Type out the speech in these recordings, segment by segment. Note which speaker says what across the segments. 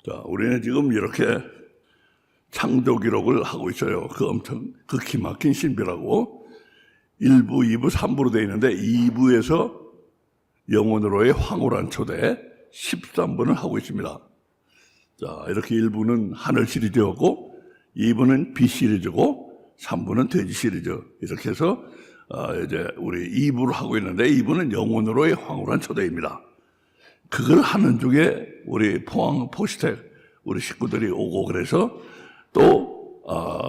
Speaker 1: 자, 우리는 지금 이렇게 창조 기록을 하고 있어요. 그 기막힌 신비라고 1부, 2부, 3부로 되어 있는데 2부에서 영혼으로의 황홀한 초대 13부는 하고 있습니다. 자, 이렇게 1부는 하늘 시리즈였고 2부는 빛 시리즈고 3부는 돼지 시리즈 이렇게 해서 이제 우리 2부를 하고 있는데 2부는 영혼으로의 황홀한 초대입니다. 그걸 하는 중에 우리 포항 포시텍 우리 식구들이 오고 그래서 또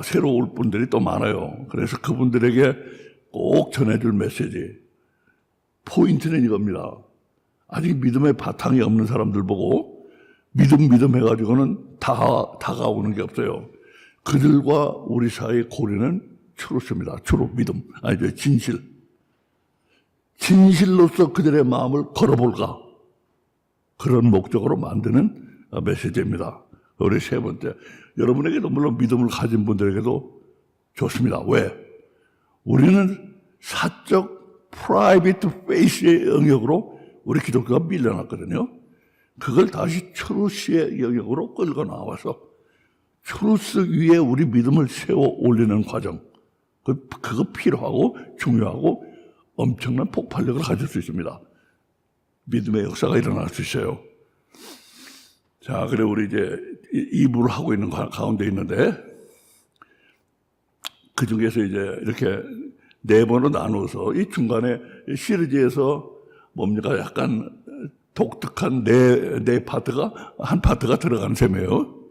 Speaker 1: 새로 올 분들이 또 많아요. 그래서 그분들에게 꼭 전해줄 메시지 포인트는 이겁니다. 아직 믿음의 바탕이 없는 사람들 보고 믿음 해가지고는 다가오는 게 없어요. 그들과 우리 사이의 고리는 추루스입니다. 추루 믿음 아니죠, 진실로서 그들의 마음을 걸어볼까, 그런 목적으로 만드는 메시지입니다. 우리 세 번째, 여러분에게도 물론 믿음을 가진 분들에게도 좋습니다. 왜? 우리는 사적 프라이빗 페이스의 영역으로 우리 기독교가 밀려났거든요. 그걸 다시 트루스의 영역으로 끌고 나와서 트루스 위에 우리 믿음을 세워 올리는 과정, 그거 필요하고 중요하고 엄청난 폭발력을 가질 수 있습니다. 믿음의 역사가 일어날 수 있어요. 자, 그래 우리 이제 2부를 하고 있는 가운데 있는데 그 중에서 이제 이렇게 4번으로 나누어서 이 중간에 시리즈에서 뭡니까 약간 독특한 네 파트가 한 파트가 들어가는 셈이에요.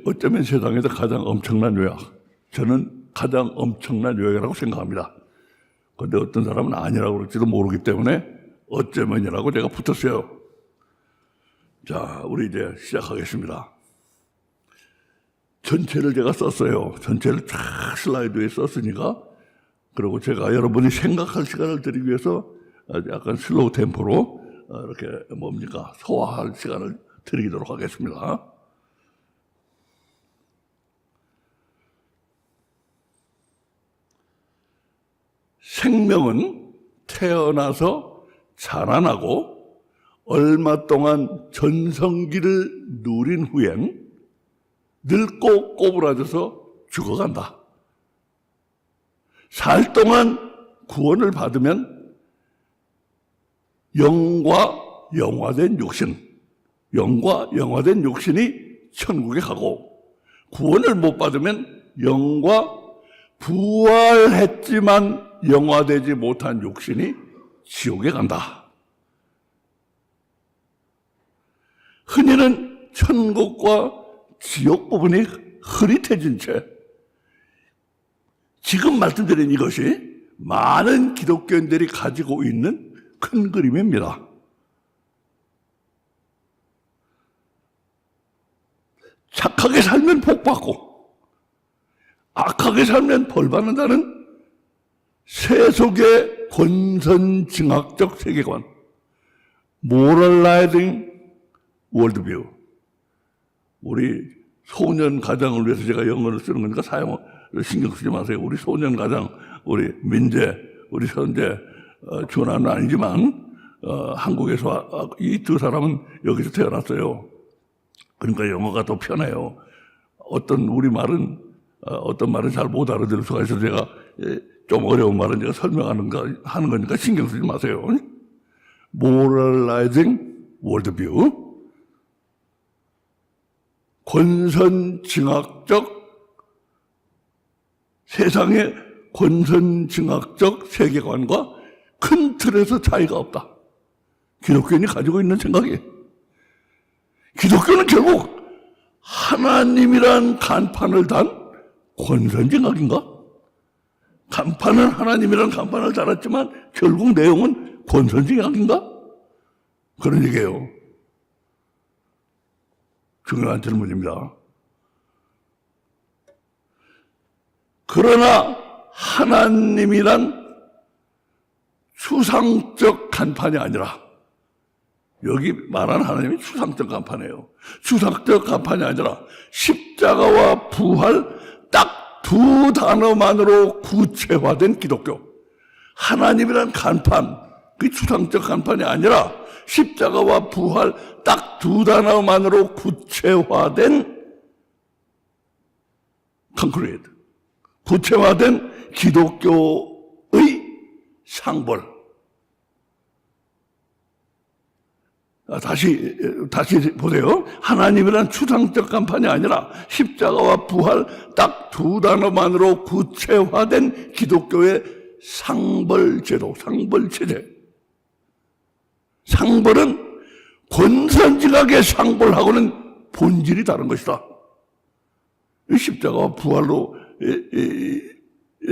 Speaker 1: 어쩌면 세상에서 가장 엄청난 요약, 저는 가장 엄청난 요약이라고 생각합니다. 그런데 어떤 사람은 아니라고 그럴지도 모르기 때문에 어쩌면이라고 제가 붙었어요. 자, 우리 이제 시작하겠습니다. 전체를 제가 썼어요. 전체를 쫙 슬라이드에 썼으니까, 그리고 제가 여러분이 생각할 시간을 드리기 위해서 약간 슬로우 템포로 이렇게 소화할 시간을 드리도록 하겠습니다. 생명은 태어나서 자라나고 얼마 동안 전성기를 누린 후엔 늙고 꼬부라져서 죽어간다. 살 동안 구원을 받으면 영과 영화된 육신이 천국에 가고, 구원을 못 받으면 영과 부활했지만 영화되지 못한 육신이 지옥에 간다. 흔히는 천국과 지옥 부분이 흐릿해진 채 지금 말씀드린 이것이 많은 기독교인들이 가지고 있는 큰 그림입니다. 착하게 살면 복 받고 악하게 살면 벌 받는다는 세속의 권선징악적 세계관, moralizing worldview. 우리 소년 가장을 위해서 제가 영어를 쓰는 거니까 신경 쓰지 마세요. 우리 소년 가장, 우리 민재, 우리 현재, 준하는 아니지만 한국에서 이 두 사람은 여기서 태어났어요. 그러니까 영어가 더 편해요. 어떤 말은 잘 못 알아들을 수가 있어서 제가 좀 어려운 말은 제가 하는 거니까 신경 쓰지 마세요. moralizing worldview. 세상의 권선징악적 세계관과 큰 틀에서 차이가 없다. 기독교인이 가지고 있는 생각이에요. 기독교는 결국 하나님이란 간판을 단 권선징악인가? 간판은 하나님이란 간판을 달았지만 결국 내용은 권선징악인가? 그런 얘기예요. 중요한 질문입니다. 그러나 하나님이란 추상적 간판이 아니라, 여기 말하는 하나님이 추상적 간판이에요. 추상적 간판이 아니라 십자가와 부활 딱 두 단어만으로 구체화된 기독교. 하나님이란 간판, 그 추상적 간판이 아니라 십자가와 부활 딱 두 단어만으로 구체화된 컨크리트, 구체화된 기독교의 상벌. 다시 보세요. 하나님이란 추상적 간판이 아니라 십자가와 부활 딱 두 단어만으로 구체화된 기독교의 상벌제도, 상벌체제. 상벌은 권선징악의 상벌하고는 본질이 다른 것이다. 십자가와 부활로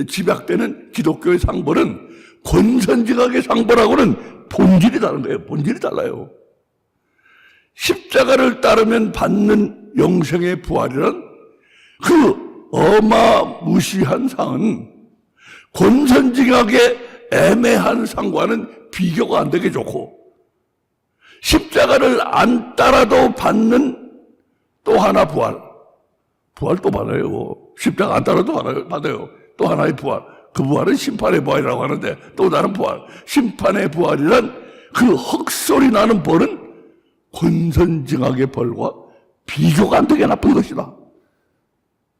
Speaker 1: 집약되는 기독교의 상벌은 권선징악의 상벌하고는 본질이 다른 거예요. 본질이 달라요. 십자가를 따르면 받는 영생의 부활이란 그 어마무시한 상은 권선징악의 애매한 상과는 비교가 안 되게 좋고, 십자가를 안 따라도 받는 또 하나 부활 또 받아요. 십자가 안 따라도 받아요. 또 하나의 부활. 그 부활은 심판의 부활이라고 하는데 또 다른 부활. 심판의 부활이란 그 헛소리 나는 벌은 권선징악의 벌과 비교가 안 되게 나쁜 것이다.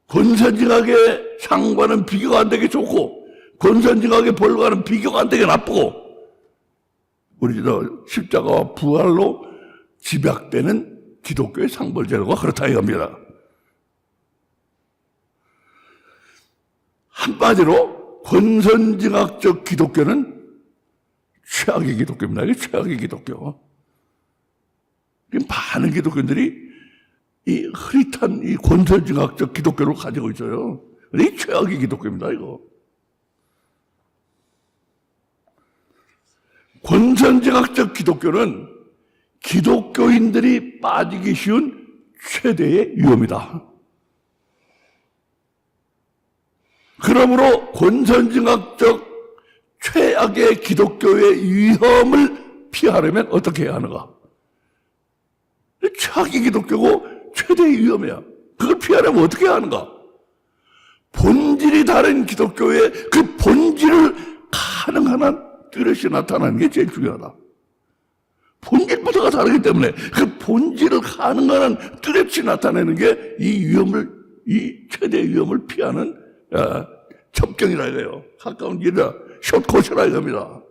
Speaker 1: 권선징악의 상과는 비교가 안 되게 좋고 권선징악의 벌과는 비교가 안 되게 나쁘고, 우리 십자가와 부활로 집약되는 기독교의 상벌제도가 그렇다 이겁니다. 한마디로 권선징악적 기독교는 최악의 기독교입니다. 이게 최악의 기독교. 많은 기독교인들이 이 흐릿한 이 권선징악적 기독교를 가지고 있어요. 이 최악의 기독교입니다, 이거. 권선징악적 기독교는 기독교인들이 빠지기 쉬운 최대의 위험이다. 그러므로 권선징악적 최악의 기독교의 위험을 피하려면 어떻게 해야 하는가? 최악의 기독교고 최대의 위험이야. 그걸 피하려면 어떻게 해야 하는가? 본질이 다른 기독교의 그 본질을 가능한 한 뚜렷이 나타나는 게 제일 중요하다. 본질부터가 다르기 때문에 그 본질을 가능한 한 뚜렷이 나타내는 게 이 최대의 위험을 피하는 접경이라 이거예요. 가까운 길이라 숏컷이라 이겁니다.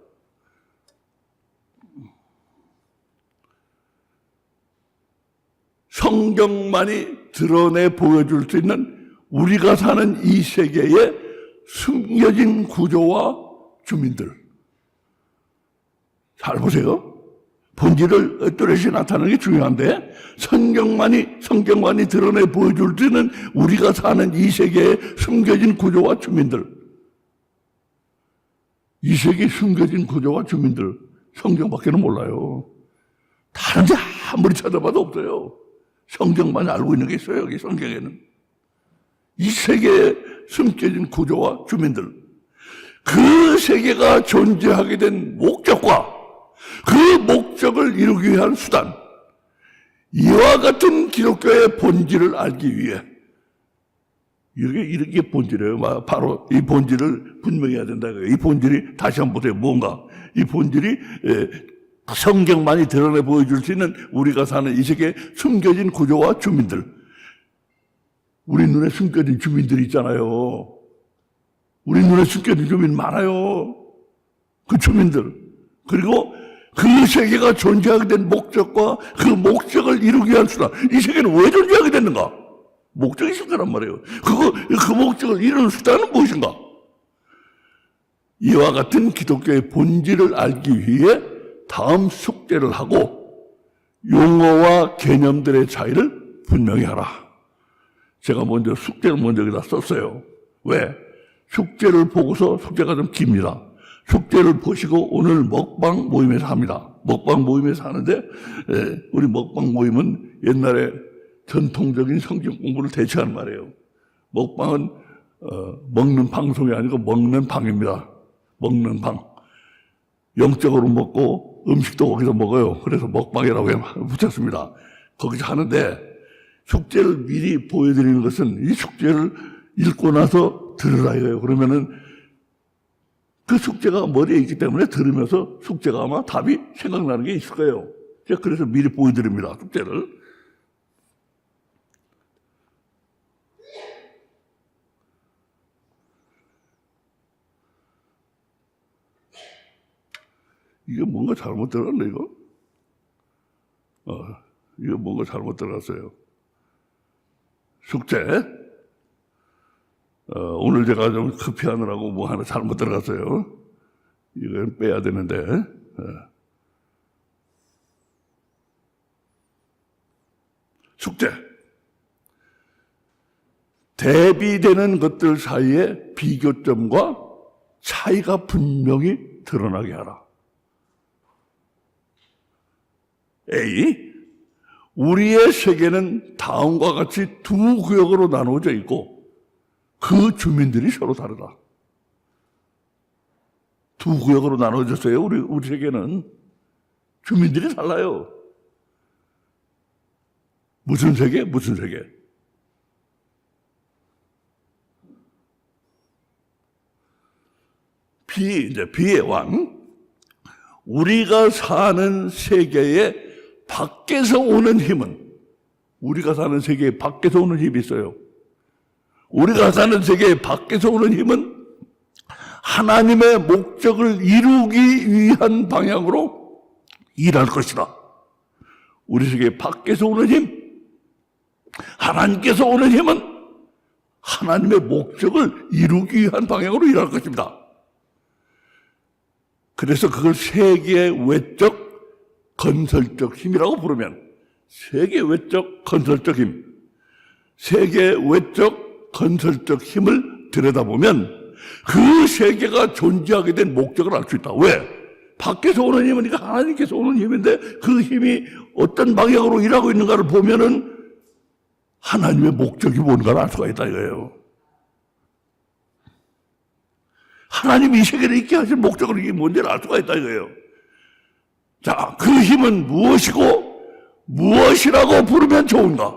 Speaker 1: 성경만이 드러내 보여줄 수 있는 우리가 사는 이 세계의 숨겨진 구조와 주민들. 잘 보세요. 본질을 뚜렷이 나타내는 게 중요한데, 성경만이 드러내 보여줄 수 있는 우리가 사는 이 세계의 숨겨진 구조와 주민들. 이 세계의 숨겨진 구조와 주민들, 성경밖에는 몰라요. 다른 데 아무리 찾아봐도 없어요. 성경만 알고 있는 게 있어요, 여기 성경에는. 이 세계의 숨겨진 구조와 주민들. 그 세계가 존재하게 된 목적과 그 목적을 이루기 위한 수단. 이와 같은 기독교의 본질을 알기 위해. 이게 본질이에요. 바로 이 본질을 분명해야 된다. 이 본질이, 다시 한번 보세요. 뭔가. 이 본질이 성경만이 드러내 보여줄 수 있는 우리가 사는 이 세계의 숨겨진 구조와 주민들. 우리 눈에 숨겨진 주민들이 있잖아요. 우리 눈에 숨겨진 주민 많아요. 그 주민들. 그리고 그 세계가 존재하게 된 목적과 그 목적을 이루기 위한 수단. 이 세계는 왜 존재하게 됐는가? 목적이 있을 거란 말이에요. 그 목적을 이루는 수단은 무엇인가? 이와 같은 기독교의 본질을 알기 위해 다음 숙제를 하고 용어와 개념들의 차이를 분명히 하라. 제가 숙제를 먼저 여기다 썼어요. 왜? 숙제를 보고서, 숙제가 좀 깁니다. 숙제를 보시고 오늘 먹방 모임에서 합니다. 먹방 모임에서 하는데, 우리 먹방 모임은 옛날에 전통적인 성경 공부를 대체하는 말이에요. 먹방은 먹는 방송이 아니고 먹는 방입니다. 먹는 방. 영적으로 먹고 음식도 거기서 먹어요. 그래서 먹방이라고 붙였습니다. 거기서 하는데, 숙제를 미리 보여드리는 것은 이 숙제를 읽고 나서 들으라 이거예요. 그러면은 그 숙제가 머리에 있기 때문에 들으면서 숙제가 아마 답이 생각나는 게 있을 거예요. 제가 그래서 미리 보여드립니다. 숙제를. 이게 뭔가 잘못 들어갔네, 이거? 이거 뭔가 잘못 들어갔어요. 숙제. 오늘 제가 좀 급히 하느라고 뭐 하나 잘못 들어갔어요. 이걸 빼야 되는데. 숙제. 대비되는 것들 사이에 비교점과 차이가 분명히 드러나게 하라. A. 우리의 세계는 다음과 같이 두 구역으로 나누어져 있고 그 주민들이 서로 다르다. 두 구역으로 나눠졌어요. 우리 세계는 주민들이 달라요. 무슨 세계? 무슨 세계? B의 왕. 우리가 사는 세계에 밖에서 오는 힘은, 우리가 사는 세계에 밖에서 오는 힘이 있어요. 우리가 사는 세계에 밖에서 오는 힘은 하나님의 목적을 이루기 위한 방향으로 일할 것이다. 우리 세계 밖에서 오는 힘, 하나님께서 오는 힘은 하나님의 목적을 이루기 위한 방향으로 일할 것입니다. 그래서 그걸 세계 외적 건설적 힘이라고 부르면, 세계 외적 건설적 힘, 세계 외적 건설적 힘을 들여다보면 그 세계가 존재하게 된 목적을 알 수 있다. 왜? 밖에서 오는 힘이니까 하나님께서 오는 힘인데 그 힘이 어떤 방향으로 일하고 있는가를 보면은 하나님의 목적이 뭔가를 알 수가 있다 이거예요. 하나님이 이 세계를 있게 하신 목적을 이게 뭔지를 알 수가 있다 이거예요. 자, 그 힘은 무엇이고 무엇이라고 부르면 좋은가?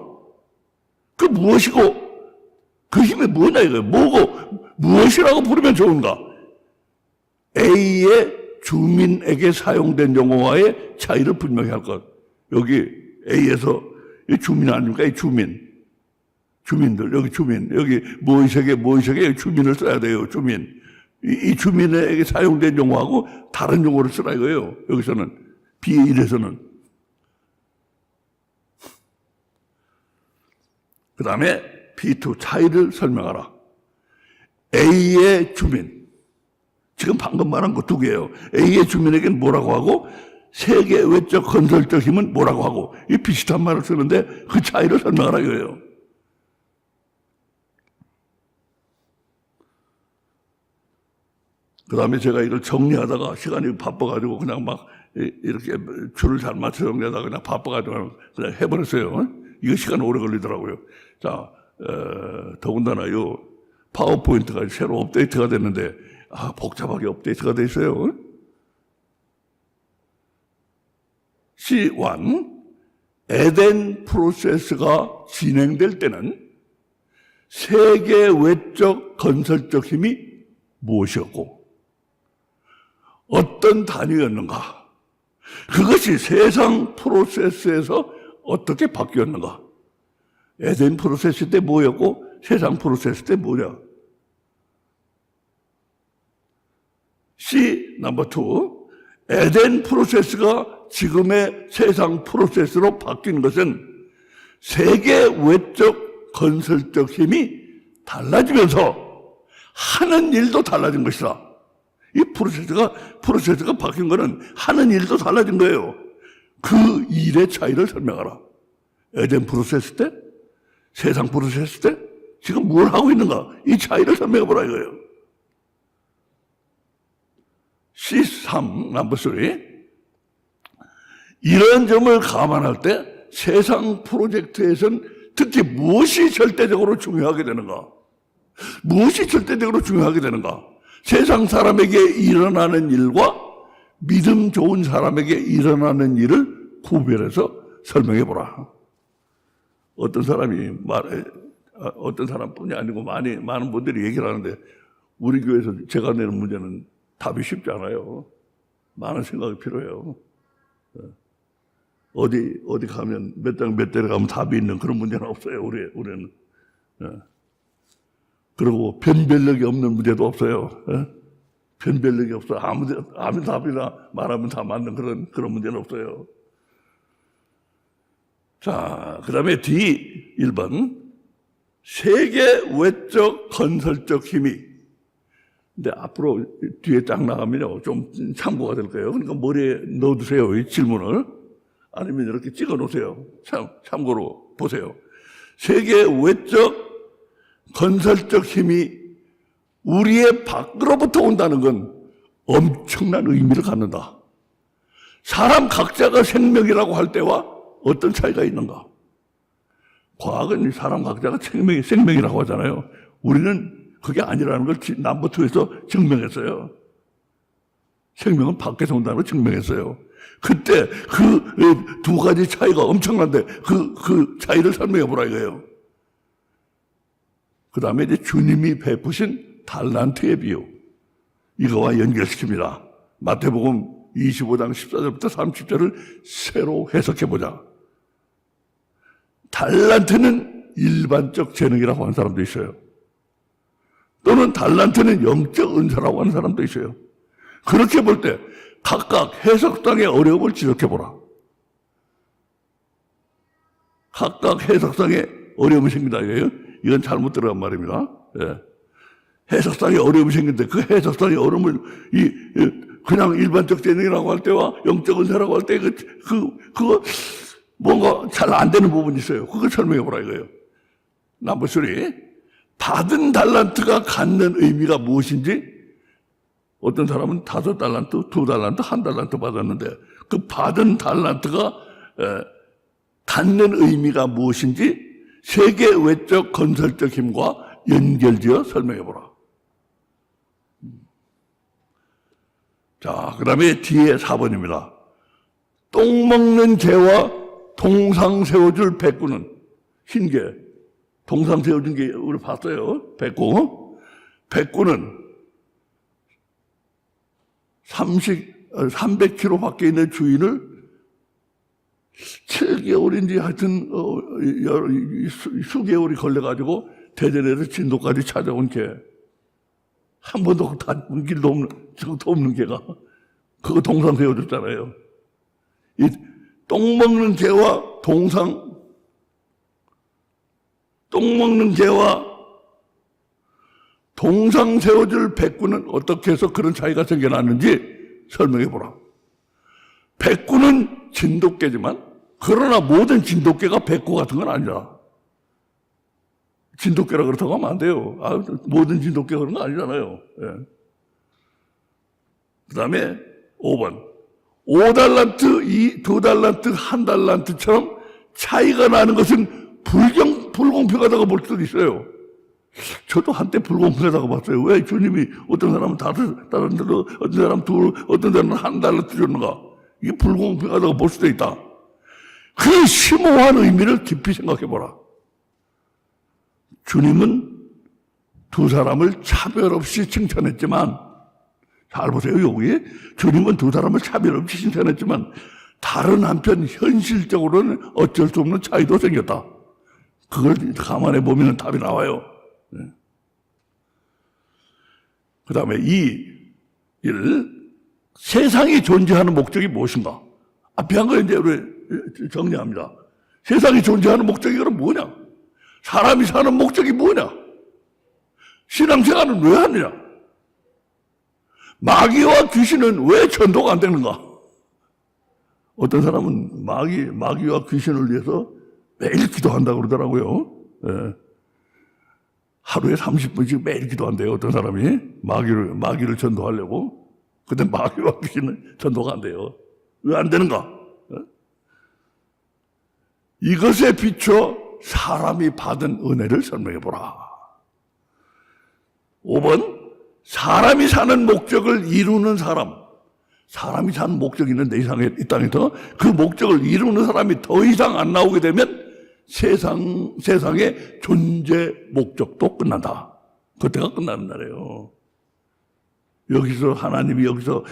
Speaker 1: 그 무엇이고 그 힘이 뭐냐 이거예요. 뭐고 무엇이라고 부르면 좋은가? A의 주민에게 사용된 용어와의 차이를 분명히 할 것. 여기 A에서 이 주민 아닙니까? 이 주민들 여기 주민, 여기 모이세계 여기 주민을 써야 돼요. 주민. 이 주민에게 사용된 용어하고 다른 용어를 쓰라 이거예요. 여기서는 B의 1에서는. 그 다음에 B2 차이를 설명하라. A의 주민. 지금 방금 말한 거 두 개예요. A의 주민에게는 뭐라고 하고 세계 외적 건설적 힘은 뭐라고 하고 이 비슷한 말을 쓰는데 그 차이를 설명하라 이거예요. 그 다음에 제가 이걸 정리하다가 시간이 바빠가지고 그냥 막 이렇게 줄을 잘 맞춰 정리하다가 그냥 바빠가지고 그냥 해버렸어요. 이거 시간 오래 걸리더라고요. 자, 더군다나 요 파워포인트가 새로 업데이트가 됐는데 복잡하게 업데이트가 돼 있어요. C1 에덴 프로세스가 진행될 때는 세계 외적 건설적 힘이 무엇이었고 어떤 단위였는가? 그것이 세상 프로세스에서 어떻게 바뀌었는가? 에덴 프로세스 때 뭐였고 세상 프로세스 때 뭐냐? C 넘버 2 에덴 프로세스가 지금의 세상 프로세스로 바뀐 것은 세계 외적 건설적 힘이 달라지면서 하는 일도 달라진 것이다. 이 프로세스가 바뀐 거는 하는 일도 달라진 거예요. 그 일의 차이를 설명하라. 에덴 프로세스 때, 세상 프로세스 때, 지금 뭘 하고 있는가? 이 차이를 설명해보라 이거예요. C3, 넘버 3. 이런 점을 감안할 때 세상 프로젝트에서는 특히 무엇이 절대적으로 중요하게 되는가? 무엇이 절대적으로 중요하게 되는가? 세상 사람에게 일어나는 일과 믿음 좋은 사람에게 일어나는 일을 구별해서 설명해보라. 어떤 사람뿐이 아니고 많은 분들이 얘기를 하는데 우리 교회에서 제가 내는 문제는 답이 쉽지 않아요. 많은 생각이 필요해요. 어디 가면 몇 장 몇 대를 가면 답이 있는 그런 문제는 없어요. 우리는. 그리고 변별력이 없는 문제도 없어요. 변별력이 없어. 아무 답이나 말하면 다 맞는 그런 문제는 없어요. 자, 그 다음에 D 1번. 세계 외적 건설적 힘이. 근데 앞으로 뒤에 딱 나가면요. 좀 참고가 될 거예요. 그러니까 머리에 넣어두세요. 이 질문을. 아니면 이렇게 찍어 놓으세요. 참고로 보세요. 세계 외적 건설적 힘이 우리의 밖으로부터 온다는 건 엄청난 의미를 갖는다. 사람 각자가 생명이라고 할 때와 어떤 차이가 있는가? 과학은 사람 각자가 생명이라고 하잖아요. 우리는 그게 아니라는 걸 넘버2에서 증명했어요. 생명은 밖에서 온다는 걸 증명했어요. 그때 그 두 가지 차이가 엄청난데 그 차이를 설명해 보라 이거예요. 그 다음에 이제 주님이 베푸신 달란트의 비유. 이거와 연결시킵니다. 마태복음 25장 14절부터 30절을 새로 해석해 보자. 달란트는 일반적 재능이라고 하는 사람도 있어요. 또는 달란트는 영적 은사라고 하는 사람도 있어요. 그렇게 볼 때 각각 해석상의 어려움을 지적해 보라. 각각 해석상의 어려움이 생긴다 이거예요. 이건 잘못 들어간 말입니다. 예. 해석상의 어려움이 생긴데 그 해석상의 어려움을 그냥 일반적 재능이라고 할 때와 영적 은사라고 할 때 그거 뭔가 잘 안 되는 부분이 있어요. 그걸 설명해 보라 이거예요. 넘버 3. 받은 달란트가 갖는 의미가 무엇인지 어떤 사람은 5달란트, 2달란트, 1달란트 받았는데 그 받은 달란트가 갖는 의미가 무엇인지 세계 외적 건설적 힘과 연결지어 설명해 보라. 자, 그 다음에 뒤에 4번입니다. 똥 먹는 개와 동상 세워줄 백구는 흰개. 동상 세워준 게 우리 봤어요. 백구는 300km 밖에 있는 주인을 7개월인지 하여튼 수개월이 걸려가지고 대전에서 진도까지 찾아온 개. 한 번도 다른 길도 없는 개가 그거 동상 세워줬잖아요. 이 똥 먹는 개와 동상 세워줄 백구는 어떻게 해서 그런 차이가 생겨났는지 설명해 보라. 백구는 진돗개지만 그러나 모든 진돗개가 백구 같은 건 아니라. 진돗개라 그렇다고 하면 안 돼요. 모든 진돗개가 그런 거 아니잖아요. 예. 그 다음에 5번. 5달란트, 2달란트, 1달란트처럼 차이가 나는 것은 불공평하다고 볼 수도 있어요. 저도 한때 불공평하다고 봤어요. 왜 주님이 어떤 사람은 5달란트, 어떤 사람은 2, 어떤 사람은 1달란트 줬는가? 이게 불공평하다고 볼 수도 있다. 그 심오한 의미를 깊이 생각해 보라. 주님은 두 사람을 차별 없이 칭찬했지만, 잘 보세요, 여기. 주님은 두 사람을 차별 없이 칭찬했지만, 다른 한편 현실적으로는 어쩔 수 없는 차이도 생겼다. 그걸 감안해 보면 답이 나와요. 그 다음에 1. 세상이 존재하는 목적이 무엇인가? 앞에 한 거 이제 우리 정리합니다. 세상이 존재하는 목적이 그럼 뭐냐? 사람이 사는 목적이 뭐냐? 신앙생활은 왜 하느냐? 마귀와 귀신은 왜 전도가 안 되는가? 어떤 사람은 마귀와 귀신을 위해서 매일 기도한다고 그러더라고요. 예. 하루에 30분씩 매일 기도한대요. 어떤 사람이 마귀를 전도하려고. 근데 마귀와 귀신은 전도가 안 돼요. 왜 안 되는가? 예? 이것에 비춰 사람이 받은 은혜를 설명해 보라. 5번. 사람이 사는 목적을 이루는 사람. 사람이 사는 목적이 있는데 이 땅에서 그 목적을 이루는 사람이 더 이상 안 나오게 되면 세상의 존재 목적도 끝난다. 그때가 끝나는 날이에요. 여기서 하나님이 여기서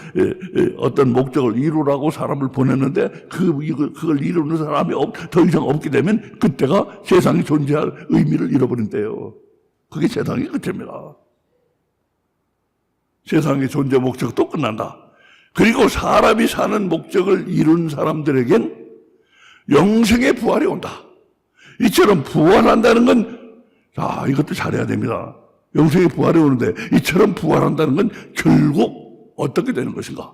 Speaker 1: 어떤 목적을 이루라고 사람을 보냈는데 그걸 이루는 사람이 더 이상 없게 되면 그때가 세상이 존재할 의미를 잃어버린대요. 그게 세상의 끝입니다. 세상의 존재 목적도 끝난다. 그리고 사람이 사는 목적을 이룬 사람들에겐 영생의 부활이 온다. 이처럼 부활한다는 건 이것도 잘해야 됩니다. 영생의 부활이 오는데 이처럼 부활한다는 건 결국 어떻게 되는 것인가?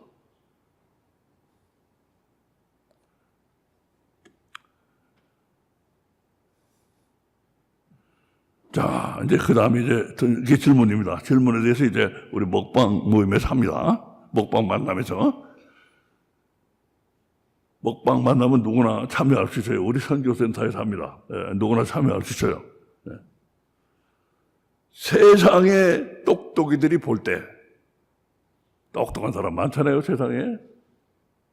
Speaker 1: 자, 이제 그 다음에 이게 질문입니다. 질문에 대해서 이제 우리 먹방 모임에서 합니다. 먹방 만남에서. 먹방 만나면 누구나 참여할 수 있어요. 우리 선교센터에서 합니다. 누구나 참여할 수 있어요. 세상의 똑똑이들이 볼 때, 똑똑한 사람 많잖아요, 세상에.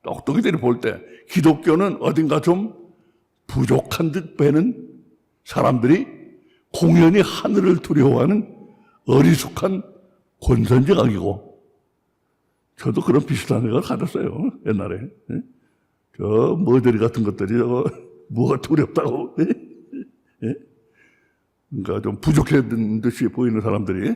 Speaker 1: 똑똑이들이 볼 때, 기독교는 어딘가 좀 부족한 듯 보이는 사람들이 공연히 하늘을 두려워하는 어리숙한 권선징악이고, 저도 그런 비슷한 생각을 가졌어요, 옛날에. 저 머저리 같은 것들이 뭐가 두렵다고. 그러니까 좀 부족한 듯이 보이는 사람들이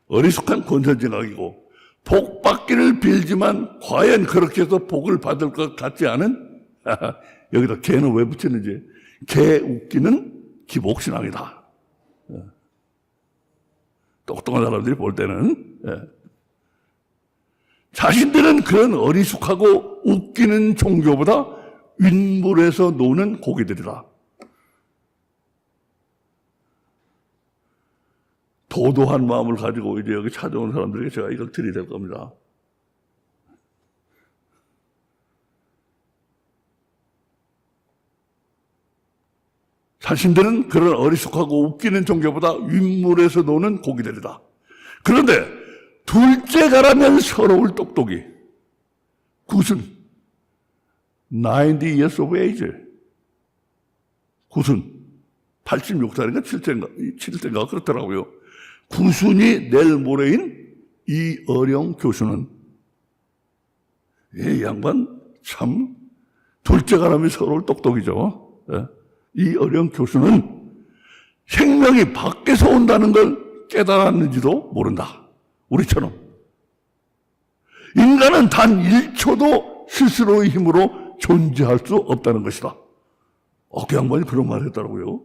Speaker 1: 어리숙한 권선징악이고, 복 받기를 빌지만 과연 그렇게 해서 복을 받을 것 같지 않은 여기다 개는 왜 붙였는지, 개 웃기는 기복신앙이다. 똑똑한 사람들이 볼 때는 자신들은 그런 어리숙하고 웃기는 종교보다 윗물에서 노는 고기들이다. 도도한 마음을 가지고 이제 여기 찾아온 사람들에게 제가 이걸 드려야 될 겁니다. 자신들은 그런 어리숙하고 웃기는 종교보다 윗물에서 노는 고기들이다. 그런데 둘째 가라면 서러울 똑똑이. 굿은 90 years of age. 굿은 86살인가 7세인가 그렇더라고요. 구순이 내일 모레인 이 어령 교수는, 이 양반 참 둘째 가라면 서러울 똑똑이죠. 이 어령 교수는 생명이 밖에서 온다는 걸 깨달았는지도 모른다. 우리처럼. 인간은 단 1초도 스스로의 힘으로 존재할 수 없다는 것이다. 그 양반이 그런 말을 했더라고요.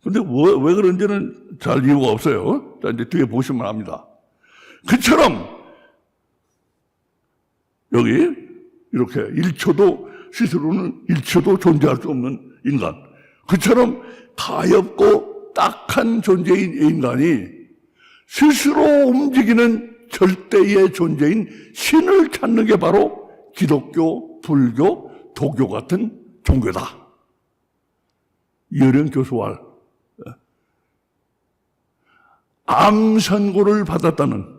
Speaker 1: 근데 왜 그런지는 잘 이유가 없어요. 자, 이제 뒤에 보시면 압니다. 그처럼 여기 이렇게 1초도 스스로는 1초도 존재할 수 없는 인간, 그처럼 가엾고 딱한 존재인 인간이 스스로 움직이는 절대의 존재인 신을 찾는 게 바로 기독교, 불교, 도교 같은 종교다. 이어령 교수와 암 선고를 받았대요.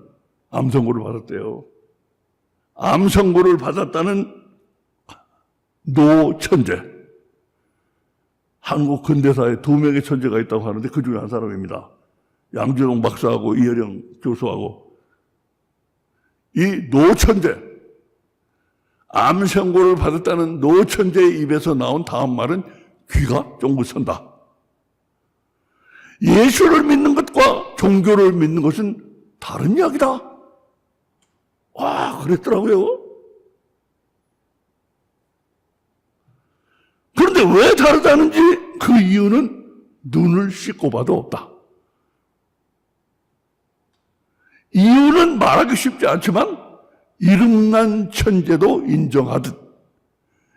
Speaker 1: 암 선고를 받았다는 노천재. 한국 근대사에 2명의 천재가 있다고 하는데 그 중에 한 사람입니다. 양준홍 박사하고 이어령 교수하고. 이 노천재, 암 선고를 받았다는 노천재의 입에서 나온 다음 말은 귀가 쫑긋 선다. 예수를 믿는 것과 종교를 믿는 것은 다른 이야기다. 그랬더라고요. 그런데 왜 다르다는지 그 이유는 눈을 씻고 봐도 없다. 이유는 말하기 쉽지 않지만 이름난 천재도 인정하듯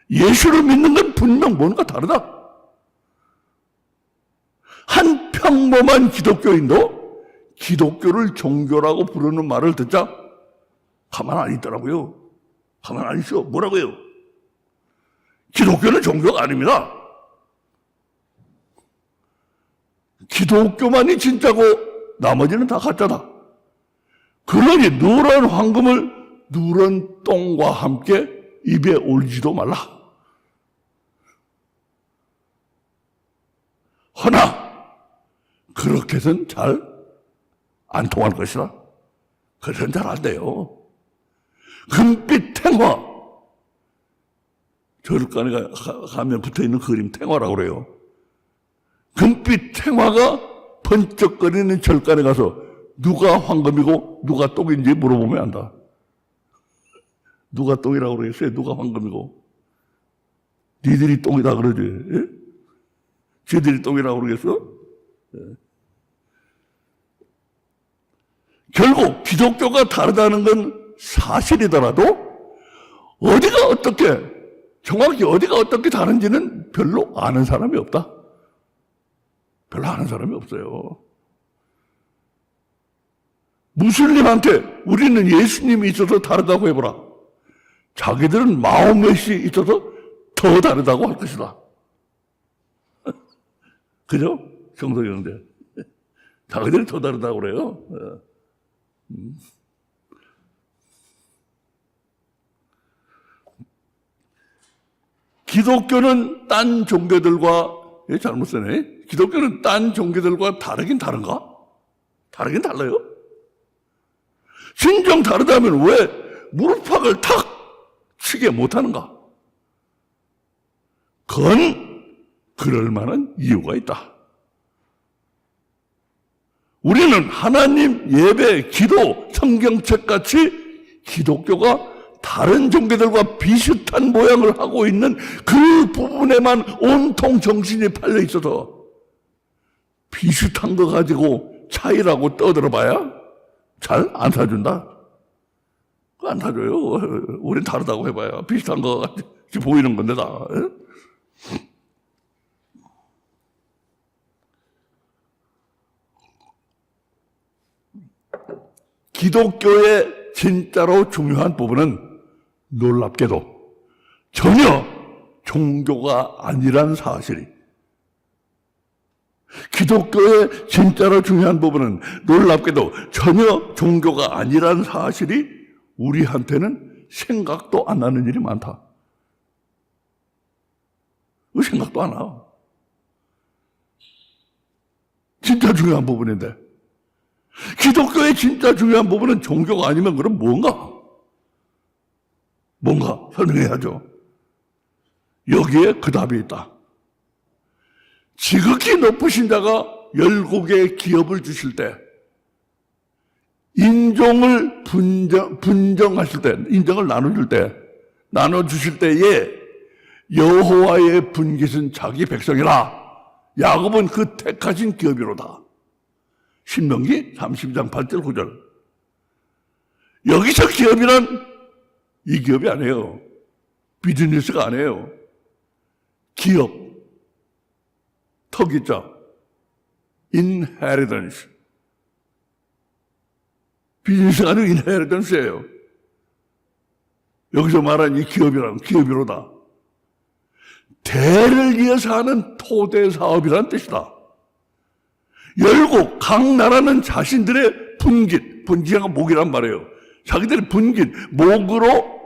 Speaker 1: 예수를 믿는 건 분명 뭔가 다르다. 한 평범한 기독교인도 기독교를 종교라고 부르는 말을 듣자 가만 안 있더라고요. 가만 안 있어. 뭐라고요? 기독교는 종교가 아닙니다. 기독교만이 진짜고 나머지는 다 가짜다. 그러니 누런 황금을 누런 똥과 함께 입에 올리지도 말라. 허나 그렇게 해서는 잘 안 통할 것이다. 그래서는 잘 안 돼요. 금빛 탱화. 절간에 가면 붙어있는 그림 탱화라고 그래요. 금빛 탱화가 번쩍거리는 절간에 가서 누가 황금이고 누가 똑인지 물어보면 안다. 누가 똥이라고 그러겠어요? 누가 황금이고? 니들이 똥이다 그러지. 예? 쟤들이 똥이라고 그러겠어? 예. 결국 기독교가 다르다는 건 사실이더라도 어디가 어떻게, 정확히 어디가 어떻게 다른지는 별로 아는 사람이 없다. 별로 아는 사람이 없어요. 무슬림한테 우리는 예수님이 있어서 다르다고 해보라. 자기들은 마호멧이 있어서 더 다르다고 할 것이다. 그죠? 정석영대. 자기들이 더 다르다고 그래요. 기독교는 딴 종교들과, 잘못 쓰네. 기독교는 딴 종교들과 다르긴 다른가? 다르긴 달라요. 진정 다르다면 왜 무릎팍을 탁 치게 못하는가? 그건 그럴 만한 이유가 있다. 우리는 하나님, 예배, 기도, 성경책 같이 기독교가 다른 종교들과 비슷한 모양을 하고 있는 그 부분에만 온통 정신이 팔려 있어서 비슷한 거 가지고 차이라고 떠들어봐야 잘 안 사준다. 안 사줘요. 우린 다르다고 해봐야 비슷한 거 같이 보이는 건데 다. 기독교의 진짜로 중요한 부분은 놀랍게도 전혀 종교가 아니란 사실이, 기독교의 진짜로 중요한 부분은 놀랍게도 전혀 종교가 아니란 사실이 우리한테는 생각도 안 나는 일이 많다. 생각도 안 나. 진짜 중요한 부분인데. 기독교의 진짜 중요한 부분은 종교가 아니면 그럼 뭔가 설명해야죠. 여기에 그 답이 있다. 지극히 높으신 자가 열국의 기업을 주실 때, 인종을 분정하실 때, 인정을 나눠줄 때, 나눠주실 때에 여호와의 분깃은 자기 백성이라. 야곱은 그 택하신 기업이로다. 신명기 32장 8절 9절. 여기서 기업이란 이 기업이 아니에요. 비즈니스가 아니에요. 기업, 터기자, inheritance. 비즈니스가 아니고 inheritance예요. 여기서 말한 이 기업이란 기업이로다. 대를 이어서 하는 토대 사업이란 뜻이다. 열국, 각 나라는 자신들의 분기가 목이란 말이에요. 자기들의 목으로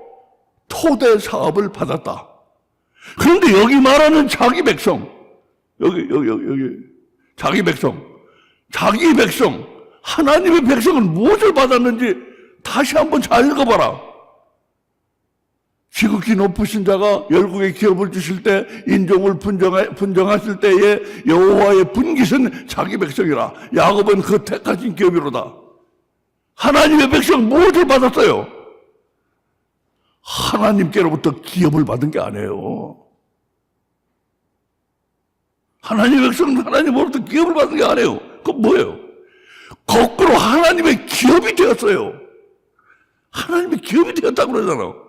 Speaker 1: 토대 사업을 받았다. 그런데 여기 말하는 자기 백성, 여기 자기 백성, 하나님의 백성은 무엇을 받았는지 다시 한번 잘 읽어봐라. 지극히 높으신 자가 열국의 기업을 주실 때, 인종을 분정하실 때에 여호와의 분깃은 자기 백성이라. 야곱은 그 택하신 기업이로다. 하나님의 백성은 무엇을 받았어요? 하나님께로부터 기업을 받은 게 아니에요. 하나님의 백성은 하나님으로부터 기업을 받은 게 아니에요. 그건 뭐예요? 거꾸로 하나님의 기업이 되었어요. 하나님의 기업이 되었다고 그러잖아요.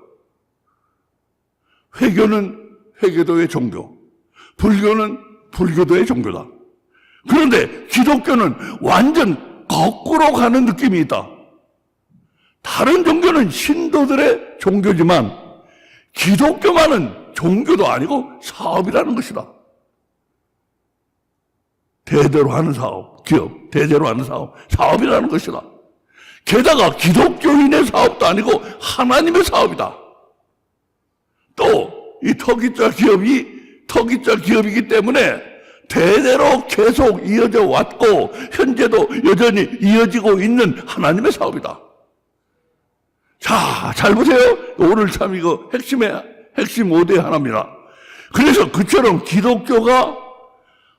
Speaker 1: 회교는 회계도의 종교, 불교는 불교도의 종교다. 그런데 기독교는 완전 거꾸로 가는 느낌이 있다. 다른 종교는 신도들의 종교지만 기독교만은 종교도 아니고 사업이라는 것이다. 대대로 하는 사업, 기업, 대대로 하는 사업, 사업이라는 것이다. 게다가 기독교인의 사업도 아니고 하나님의 사업이다. 또 이 터기자 기업이기 때문에 대대로 계속 이어져 왔고 현재도 여전히 이어지고 있는 하나님의 사업이다. 자, 잘 보세요. 오늘 참 이거 핵심 5대 하나입니다. 그래서 그처럼 기독교가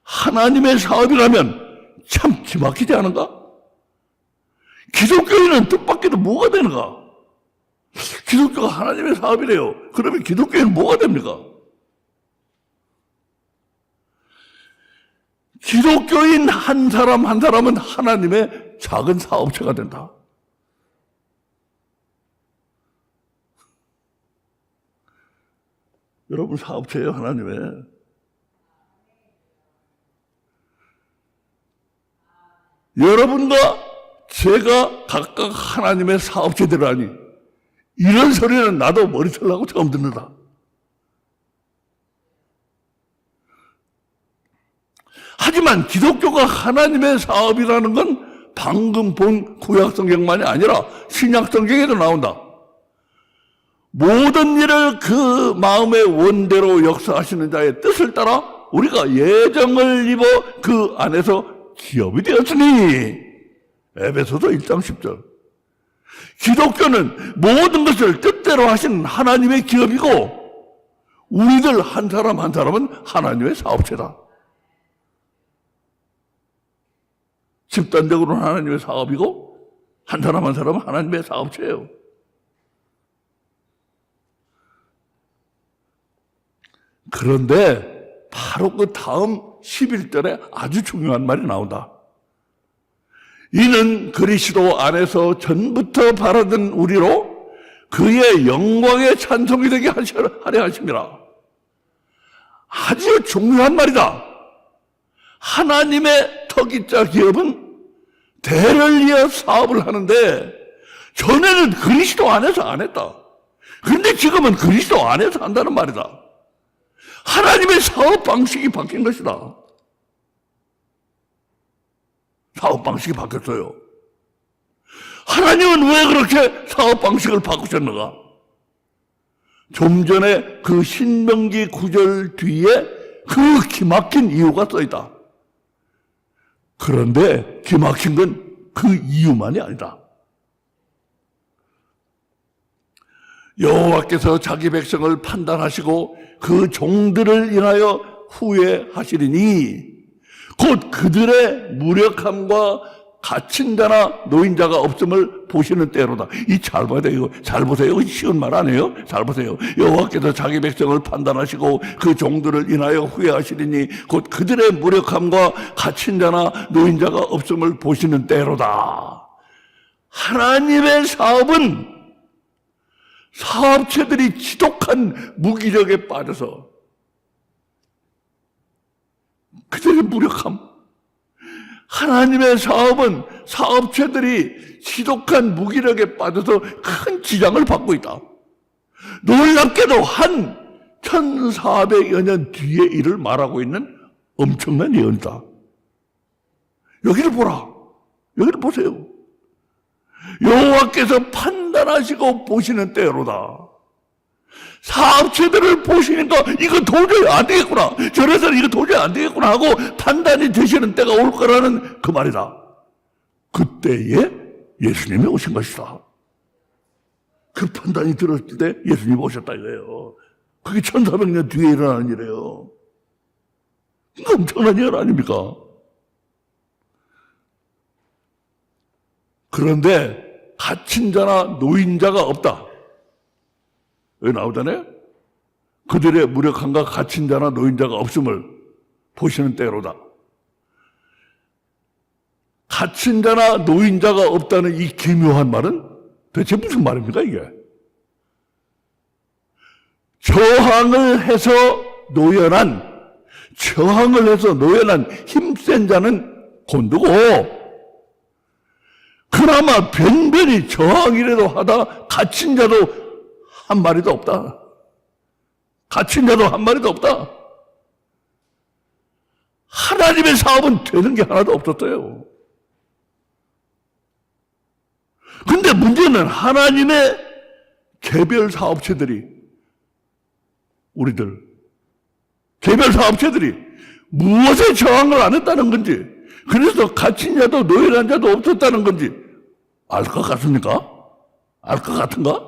Speaker 1: 하나님의 사업이라면 참 기막히지 않은가? 기독교인은 뜻밖에도 뭐가 되는가? 기독교가 하나님의 사업이래요. 그러면 기독교인은 뭐가 됩니까? 기독교인 한 사람 한 사람은 하나님의 작은 사업체가 된다. 여러분 사업체예요, 하나님의. 여러분과 제가 각각 하나님의 사업체들이라니, 이런 소리는 나도 머리 설라고 처음 듣는다. 하지만 기독교가 하나님의 사업이라는 건 방금 본 구약성경만이 아니라 신약성경에도 나온다. 모든 일을 그 마음의 원대로 역사하시는 자의 뜻을 따라 우리가 예정을 입어 그 안에서 기업이 되었으니. 에베소서 1장 10절. 기독교는 모든 것을 뜻대로 하신 하나님의 기업이고 우리들 한 사람 한 사람은 하나님의 사업체다. 집단적으로는 하나님의 사업이고 한 사람 한 사람은 하나님의 사업체예요. 그런데 바로 그 다음 11절에 아주 중요한 말이 나온다. 이는 그리스도 안에서 전부터 바라던 우리로 그의 영광의 찬송이 되게 하려 하심이라. 아주 중요한 말이다. 하나님의 터기자 기업은 대를 이어 사업을 하는데 전에는 그리스도 안에서 안 했다. 그런데 지금은 그리스도 안에서 한다는 말이다. 하나님의 사업 방식이 바뀐 것이다. 사업 방식이 바뀌었어요. 하나님은 왜 그렇게 사업 방식을 바꾸셨는가? 좀 전에 그 신명기 9절 뒤에 그 기막힌 이유가 써있다. 그런데 기막힌 건 그 이유만이 아니다. 여호와께서 자기 백성을 판단하시고 그 종들을 인하여 후회하시리니 곧 그들의 무력함과 갇힌 자나 노인자가 없음을 보시는 때로다. 이 잘 봐야 돼요. 잘 보세요. 쉬운 말 아니에요? 잘 보세요. 여호와께서 자기 백성을 판단하시고 그 종들을 인하여 후회하시리니 곧 그들의 무력함과 갇힌 자나 노인자가 없음을 보시는 때로다. 하나님의 사업은 사업체들이 지독한 무기력에 빠져서 그들의 무력함, 하나님의 사업은 사업체들이 지독한 무기력에 빠져서 큰 지장을 받고 있다. 놀랍게도 한 1400여 년 뒤의 일을 말하고 있는 엄청난 예언이다. 여기를 보라. 여기를 보세요. 여호와께서 판단하시고 보시는 때로다. 사업체들을 보시니까 이거 도저히 안 되겠구나. 저래서는 이거 도저히 안 되겠구나 하고 판단이 되시는 때가 올 거라는 그 말이다. 그때에 예수님이 오신 것이다. 그 판단이 들었을 때 예수님이 오셨다 이거예요. 그게 1400년 뒤에 일어나는 일이에요. 이거 엄청난 일 아닙니까? 그런데 갇힌 자나 노인자가 없다. 여기 나오잖아요. 그들의 무력함과 갇힌 자나 노인자가 없음을 보시는 때로다. 갇힌 자나 노인자가 없다는 이 기묘한 말은 대체 무슨 말입니까 이게? 저항을 해서 노연한 힘센 자는 곤두고 그나마 변변히 저항이라도 하다 갇힌 자도 한 마리도 없다. 갇힌 자도 한 마리도 없다. 하나님의 사업은 되는 게 하나도 없었어요. 근데 문제는 하나님의 개별 사업체들이 개별 사업체들이 무엇에 저항을 안 했다는 건지, 그래서 갇힌 자도 노예란 자도 없었다는 건지 알 것 같습니까? 알 것 같은가?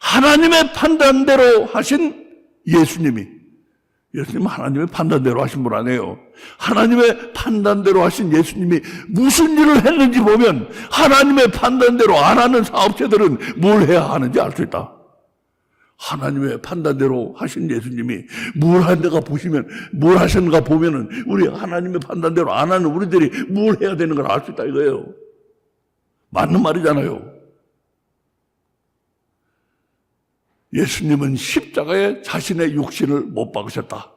Speaker 1: 하나님의 판단대로 하신 예수님은 하나님의 판단대로 하신 분 아니에요. 하나님의 판단대로 하신 예수님이 무슨 일을 했는지 보면 하나님의 판단대로 안 하는 사업체들은 뭘 해야 하는지 알 수 있다. 하나님의 판단대로 하신 예수님이 뭘 한다가 보시면, 뭘 하셨는가 보면은 우리 하나님의 판단대로 안 하는 우리들이 뭘 해야 되는 걸 알 수 있다 이거예요. 맞는 말이잖아요. 예수님은 십자가에 자신의 육신을 못 박으셨다.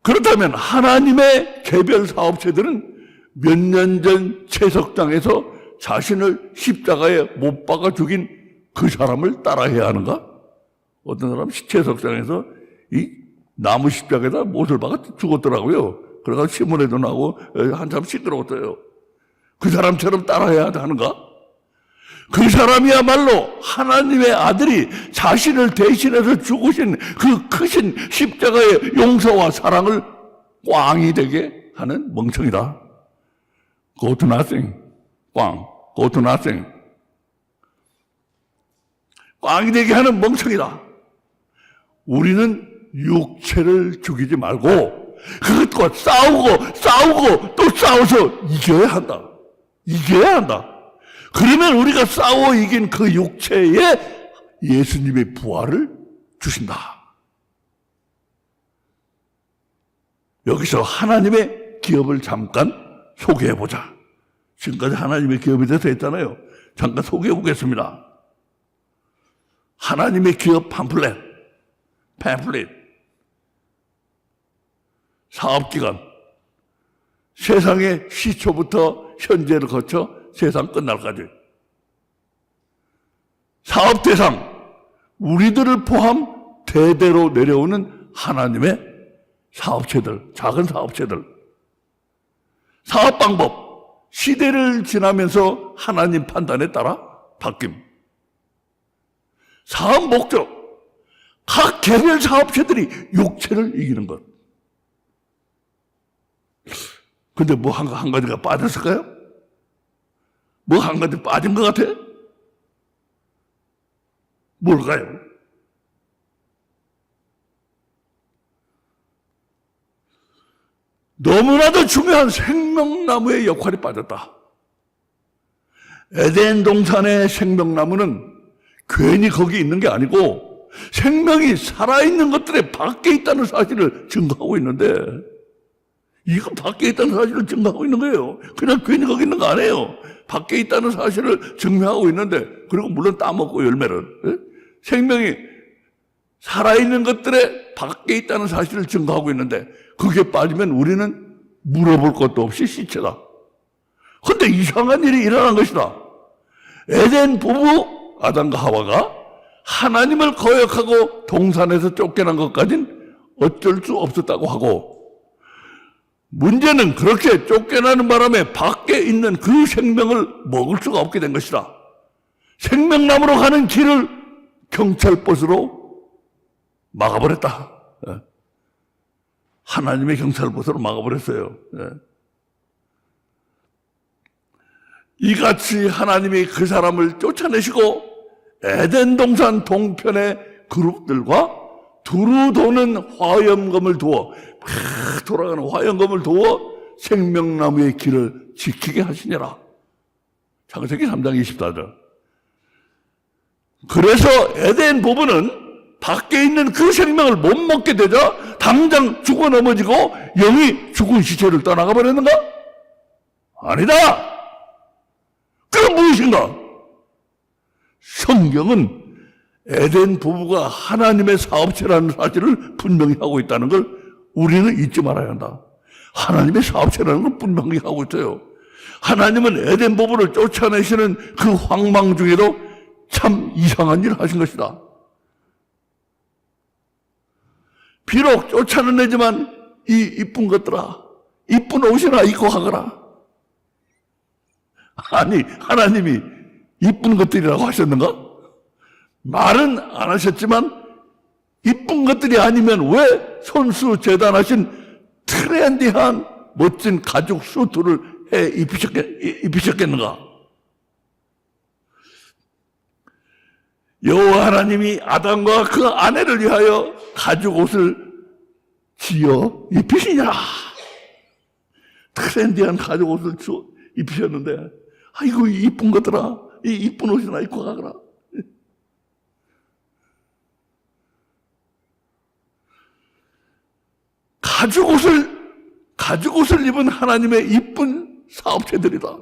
Speaker 1: 그렇다면 하나님의 개별 사업체들은 몇 년 전 채석장에서 자신을 십자가에 못 박아 죽인 그 사람을 따라해야 하는가? 어떤 사람 채석장에서 이 나무 십자가에다 못을 박아 죽었더라고요. 그래서 신문에도 나오고 한참 시끄러웠어요. 그 사람처럼 따라해야 하는가? 그 사람이야말로 하나님의 아들이 자신을 대신해서 죽으신 그 크신 십자가의 용서와 사랑을 꽝이 되게 하는 멍청이다. Go to nothing. Go to nothing. 꽝이 되게 하는 멍청이다. 우리는 육체를 죽이지 말고 그것과 싸우고 또 싸워서 이겨야 한다. 이겨야 한다. 그러면 우리가 싸워 이긴 그 육체에 예수님의 부활을 주신다. 여기서 하나님의 기업을 잠깐 소개해보자. 지금까지 하나님의 기업에 대해서 했잖아요. 잠깐 소개해보겠습니다. 하나님의 기업 팜플렛, 사업기간, 세상의 시초부터 현재를 거쳐 세상 끝날까지. 사업 대상, 우리들을 포함 대대로 내려오는 하나님의 사업체들, 작은 사업체들. 사업 방법, 시대를 지나면서 하나님 판단에 따라 바뀜. 사업 목적, 각 개별 사업체들이 육체를 이기는 것. 근데 뭐 한 가지가 빠졌을까요? 뭐 한 가지 빠진 것 같아? 뭘까요? 너무나도 중요한 생명나무의 역할이 빠졌다. 에덴 동산의 생명나무는 괜히 거기 있는 게 아니고 생명이 살아있는 것들의 밖에 있다는 사실을 증거하고 있는데, 이거 밖에 있다는 사실을 증거하고 있는 거예요. 그냥 괜히 거기 있는 거 아니에요. 밖에 있다는 사실을 증명하고 있는데, 그리고 물론 따먹고 열매를. 생명이 살아있는 것들의 밖에 있다는 사실을 증거하고 있는데, 그게 빠지면 우리는 물어볼 것도 없이 시체다. 그런데 이상한 일이 일어난 것이다. 에덴 부부 아담과 하와가 하나님을 거역하고 동산에서 쫓겨난 것까지는 어쩔 수 없었다고 하고, 문제는 그렇게 쫓겨나는 바람에 밖에 있는 그 생명을 먹을 수가 없게 된 것이다. 생명나무로 가는 길을 경찰봇으로 막아버렸다. 하나님의 경찰봇으로 막아버렸어요. 이같이 하나님이 그 사람을 쫓아내시고 에덴 동산 동편의 그룹들과 두루 도는 화염검을 두어, 막 돌아가는 화염검을 두어 생명나무의 길을 지키게 하시니라. 창세기 3장 24절. 그래서 에덴 부부는 밖에 있는 그 생명을 못 먹게 되자 당장 죽어 넘어지고 영이 죽은 시체를 떠나가 버렸는가? 아니다. 그럼 무엇인가? 성경은 에덴 부부가 하나님의 사업체라는 사실을 분명히 하고 있다는 걸 우리는 잊지 말아야 한다. 하나님의 사업체라는 걸 분명히 하고 있어요. 하나님은 에덴 부부를 쫓아내시는 그 황망 중에도 참 이상한 일을 하신 것이다. 비록 쫓아내지만 이 이쁜 것들아, 이쁜 옷이나 입고 가거라. 아니, 하나님이 이쁜 것들이라고 하셨는가? 말은 안 하셨지만 이쁜 것들이 아니면 왜 손수 재단하신 트렌디한 멋진 가죽 수트를 해 입히셨겠는가? 여호와 하나님이 아담과 그 아내를 위하여 가죽 옷을 지어 입히시니라. 트렌디한 가죽 옷을 입히셨는데, 아이고 이쁜 것들아, 이 이쁜 옷이나 입고 가거라. 가죽 옷을 입은 하나님의 이쁜 사업체들이다.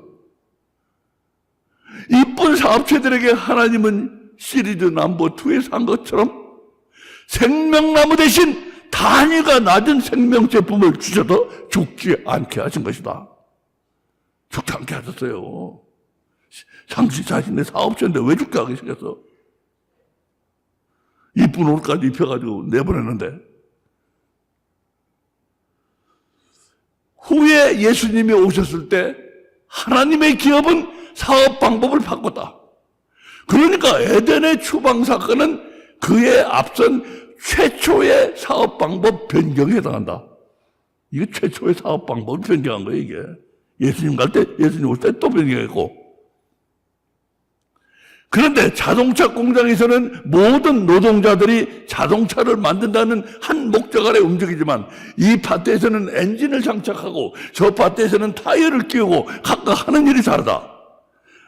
Speaker 1: 이쁜 사업체들에게 하나님은 시리즈 넘버 2에서 한 것처럼 생명나무 대신 단위가 낮은 생명 제품을 주셔도 죽지 않게 하신 것이다. 죽지 않게 하셨어요. 당신 자신의 사업체인데 왜 죽게 하게 생겼어? 이쁜 옷까지 입혀가지고 내보냈는데, 후에 예수님이 오셨을 때 하나님의 기업은 사업 방법을 바꿨다. 그러니까 에덴의 추방 사건은 그에 앞선 최초의 사업 방법 변경에 해당한다. 이게 최초의 사업 방법을 변경한 거예요, 이게. 예수님 갈 때, 예수님 올 때 또 변경했고. 그런데 자동차 공장에서는 모든 노동자들이 자동차를 만든다는 한 목적 아래 움직이지만, 이 파트에서는 엔진을 장착하고 저 파트에서는 타이어를 끼우고 각각 하는 일이 다르다.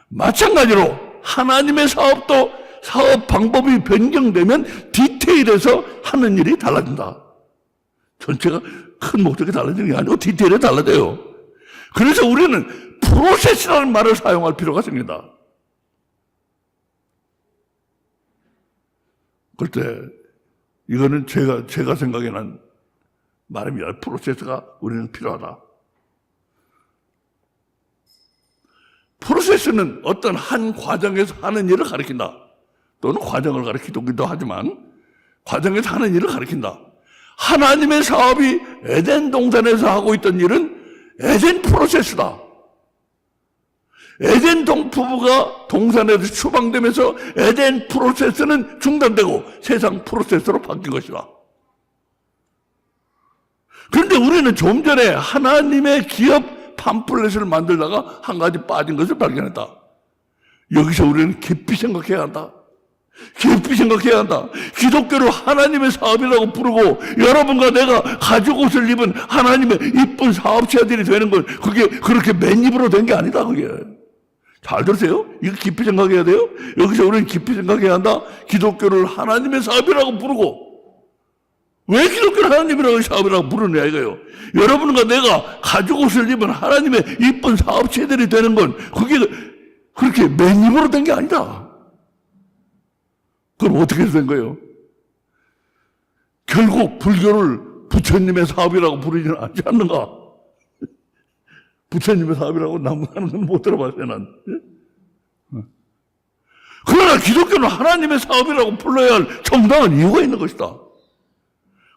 Speaker 1: 마찬가지로 하나님의 사업도 사업 방법이 변경되면 디테일에서 하는 일이 달라진다. 전체가 큰 목적이 달라지는 게 아니고 디테일에 달라져요. 그래서 우리는 프로세스라는 말을 사용할 필요가 생긴다. 그때 이거는 제가 생각에는 말입니다. 프로세스가 우리는 필요하다. 프로세스는 어떤 한 과정에서 하는 일을 가리킨다. 또는 과정을 가리키기도 하지만 과정에서 하는 일을 가리킨다. 하나님의 사업이 에덴 동산에서 하고 있던 일은 에덴 프로세스다. 에덴 부부가 동산에서 추방되면서 에덴 프로세스는 중단되고 세상 프로세스로 바뀐 것이다. 그런데 우리는 좀 전에 하나님의 기업 팜플렛을 만들다가 한 가지 빠진 것을 발견했다. 여기서 우리는 깊이 생각해야 한다. 깊이 생각해야 한다. 기독교를 하나님의 사업이라고 부르고 여러분과 내가 가죽 옷을 입은 하나님의 이쁜 사업체들이 되는 건 그게 그렇게 맨입으로 된 게 아니다. 그게. 잘 들으세요? 이거 깊이 생각해야 돼요? 여기서 우리는 깊이 생각해야 한다. 기독교를 하나님의 사업이라고 부르고, 왜 기독교를 하나님이라고 사업이라고 부르느냐 이거예요. 여러분과 내가 가죽 옷을 입은 하나님의 이쁜 사업체들이 되는 건 그게 그렇게 맨입으로 된 게 아니다. 그럼 어떻게 된 거예요? 결국 불교를 부처님의 사업이라고 부르지는 않지 않는가? 부처님의 사업이라고 나는 건 못 들어봤어요, 난. 그러나 기독교는 하나님의 사업이라고 불러야 할 정당한 이유가 있는 것이다.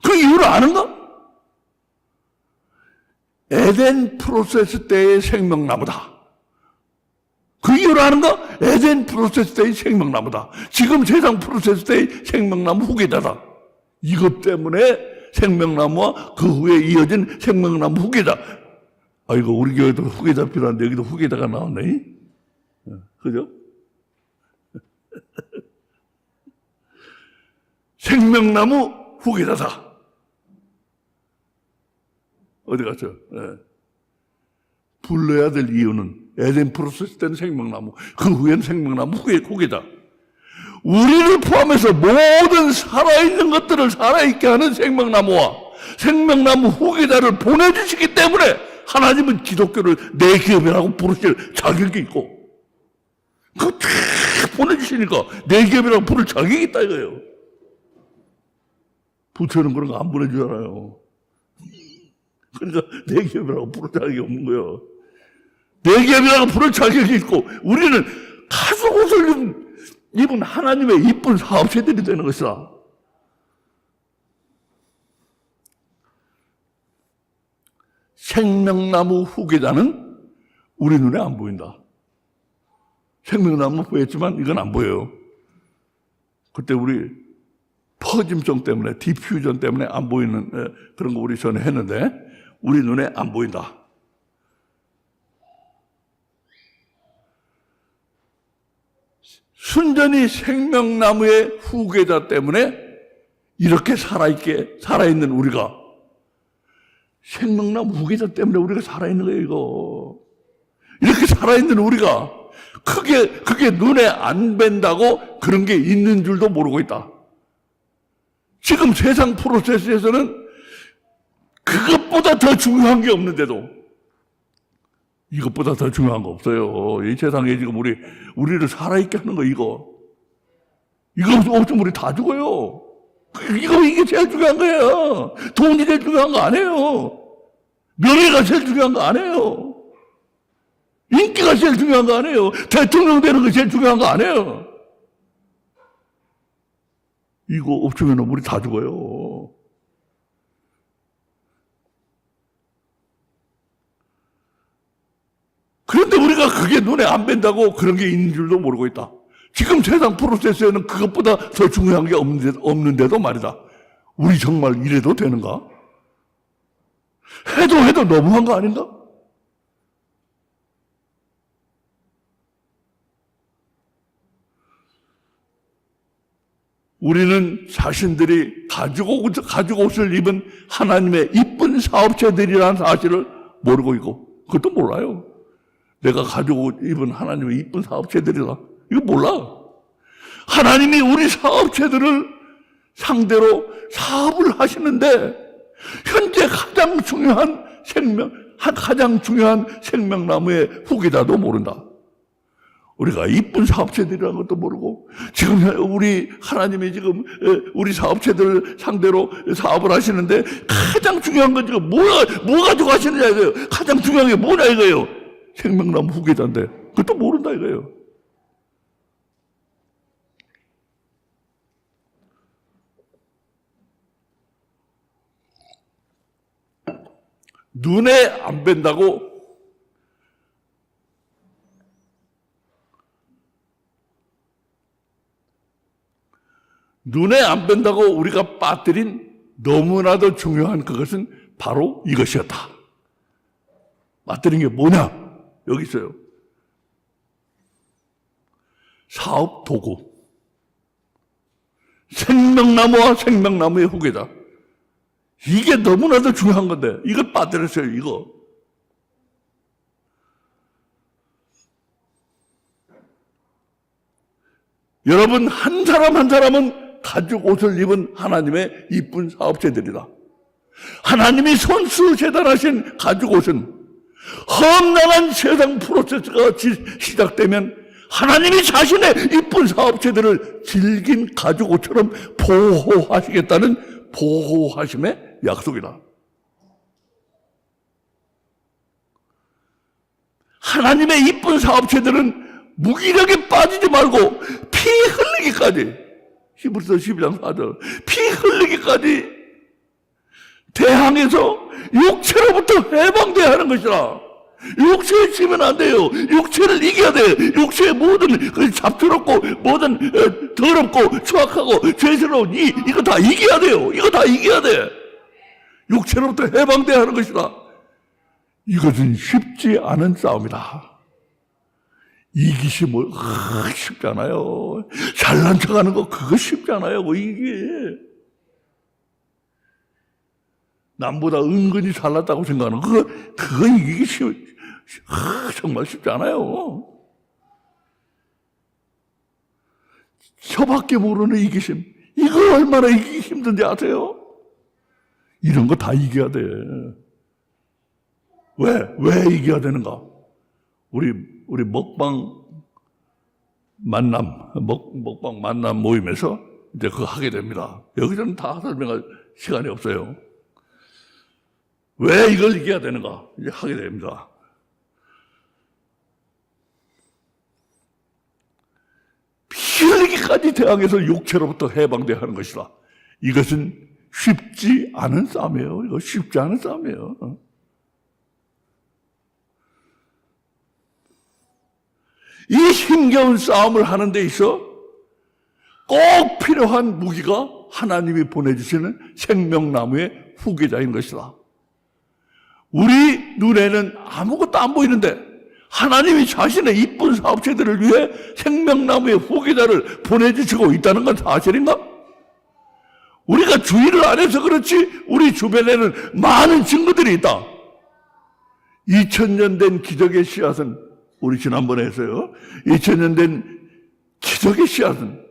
Speaker 1: 그 이유를 아는가? 에덴 프로세스 때의 생명나무다. 그 이유를 아는가? 에덴 프로세스 때의 생명나무다. 지금 세상 프로세스 때의 생명나무 후계자다. 이것 때문에 생명나무와 그 후에 이어진 생명나무 후계자. 아이고, 우리 교회도 후계자 필요한데 여기도 후계자가 나왔네. 그죠? 생명나무 후계자다. 어디 갔죠? 불러야 될 이유는 에덴 프로세스 때는 생명나무, 그 후에는 생명나무 후계자. 우리를 포함해서 모든 살아있는 것들을 살아있게 하는 생명나무와 생명나무 후계자를 보내주시기 때문에 하나님은 기독교를 내 기업이라고 부르실 자격이 있고, 그거 다 보내주시니까 내 기업이라고 부를 자격이 있다 이거예요. 부처는 그런 거 안 보내주잖아요. 그러니까 내 기업이라고 부를 자격이 없는 거예요. 내 기업이라고 부를 자격이 있고, 우리는 가죽 옷을 입은 하나님의 이쁜 사업체들이 되는 것이다. 생명나무 후계자는 우리 눈에 안 보인다. 생명나무 보였지만 이건 안 보여요. 그때 우리 퍼짐성 때문에, 디퓨전 때문에 안 보이는 그런 거 우리 전에 했는데 우리 눈에 안 보인다. 순전히 생명나무의 후계자 때문에 이렇게 살아있는 우리가, 생명나무 후계자 때문에 우리가 살아있는 거예요, 이거. 이렇게 살아있는 우리가 그게 눈에 안 뵌다고 그런 게 있는 줄도 모르고 있다. 지금 세상 프로세스에서는 그것보다 더 중요한 게 없는데도, 이것보다 더 중요한 거 없어요. 이 세상에 지금 우리를 살아있게 하는 거, 이거 없으면 우리 다 죽어요. 이게 제일 중요한 거예요. 돈이 제일 중요한 거 아니에요. 명예가 제일 중요한 거 아니에요. 인기가 제일 중요한 거 아니에요. 대통령 되는 거 제일 중요한 거 아니에요. 이거 없으면 우리 다 죽어요. 그런데 우리가 그게 눈에 안 뵌다고 그런 게 있는 줄도 모르고 있다. 지금 세상 프로세스에는 그것보다 더 중요한 게 없는데도 말이다. 우리 정말 이래도 되는가? 해도 너무한 거 아닌가? 우리는 자신들이 가지고 옷을 입은 하나님의 이쁜 사업체들이라는 사실을 모르고 있고, 그것도 몰라요. 내가 가지고 입은 하나님의 이쁜 사업체들이다, 이거 몰라. 하나님이 우리 사업체들을 상대로 사업을 하시는데 현재 가장 중요한 생명나무의 후계자도 모른다. 우리가 이쁜 사업체들이라는 것도 모르고, 지금 하나님이 지금 우리 사업체들을 상대로 사업을 하시는데 가장 중요한 건 지금 뭐 가지고 하시느냐 이거예요. 가장 중요한 게 뭐냐 이거예요. 생명나무 후계자인데 그것도 모른다 이거예요. 눈에 안 뵌다고 우리가 빠뜨린 너무나도 중요한 그것은 바로 이것이었다. 빠뜨린 게 뭐냐? 여기 있어요. 사업 도구. 생명나무와 생명나무의 후계자. 이게 너무나도 중요한 건데 이걸 빠뜨렸어요. 이거. 여러분 한 사람 한 사람은 가죽 옷을 입은 하나님의 이쁜 사업체들이다. 하나님이 손수 재단하신 가죽 옷은 험난한 세상 프로세스가 시작되면 하나님이 자신의 이쁜 사업체들을 질긴 가죽 옷처럼 보호하시겠다는 보호하심의 약속이다. 하나님의 이쁜 사업체들은 무기력에 빠지지 말고 피 흘리기까지, 히브리서 12장 4절, 피 흘리기까지 대항해서 육체로부터 해방돼야 하는 것이라. 육체에 지면 안 돼요. 육체를 이겨야 돼요. 육체의 모든 잡스럽고 모든 더럽고 추악하고 죄스러운 이거 다 이겨야 돼요. 이거 다 이겨야 돼. 육체로부터 해방돼야 하는 것이라. 이것은 쉽지 않은 싸움이다. 이기시 쉽지 않아요. 잘난 척하는 거 그거 쉽지 않아요. 이게 남보다 은근히 잘났다고 생각하는 그거 이기기 정말 쉽지 않아요. 저밖에 모르는 이기심, 이거 얼마나 이기기 힘든지 아세요? 이런 거 다 이겨야 돼. 왜 이겨야 되는가? 우리 먹방 만남 모임에서 이제 그거 하게 됩니다. 여기서는 다 설명할 시간이 없어요. 왜 이걸 이겨야 되는가? 이제 하게 됩니다. 피 흘리기까지 대항해서 육체로부터 해방돼야 하는 것이다. 이것은 쉽지 않은 싸움이에요. 이거 쉽지 않은 싸움이에요. 이 힘겨운 싸움을 하는 데 있어 꼭 필요한 무기가 하나님이 보내주시는 생명나무의 후계자인 것이다. 우리 눈에는 아무것도 안 보이는데 하나님이 자신의 이쁜 사업체들을 위해 생명나무의 후계자를 보내주시고 있다는 건 사실인가? 우리가 주의를 안 해서 그렇지 우리 주변에는 많은 증거들이 있다. 2000년 된 기적의 씨앗은, 우리 지난번에 했어요. 2000년 된 기적의 씨앗은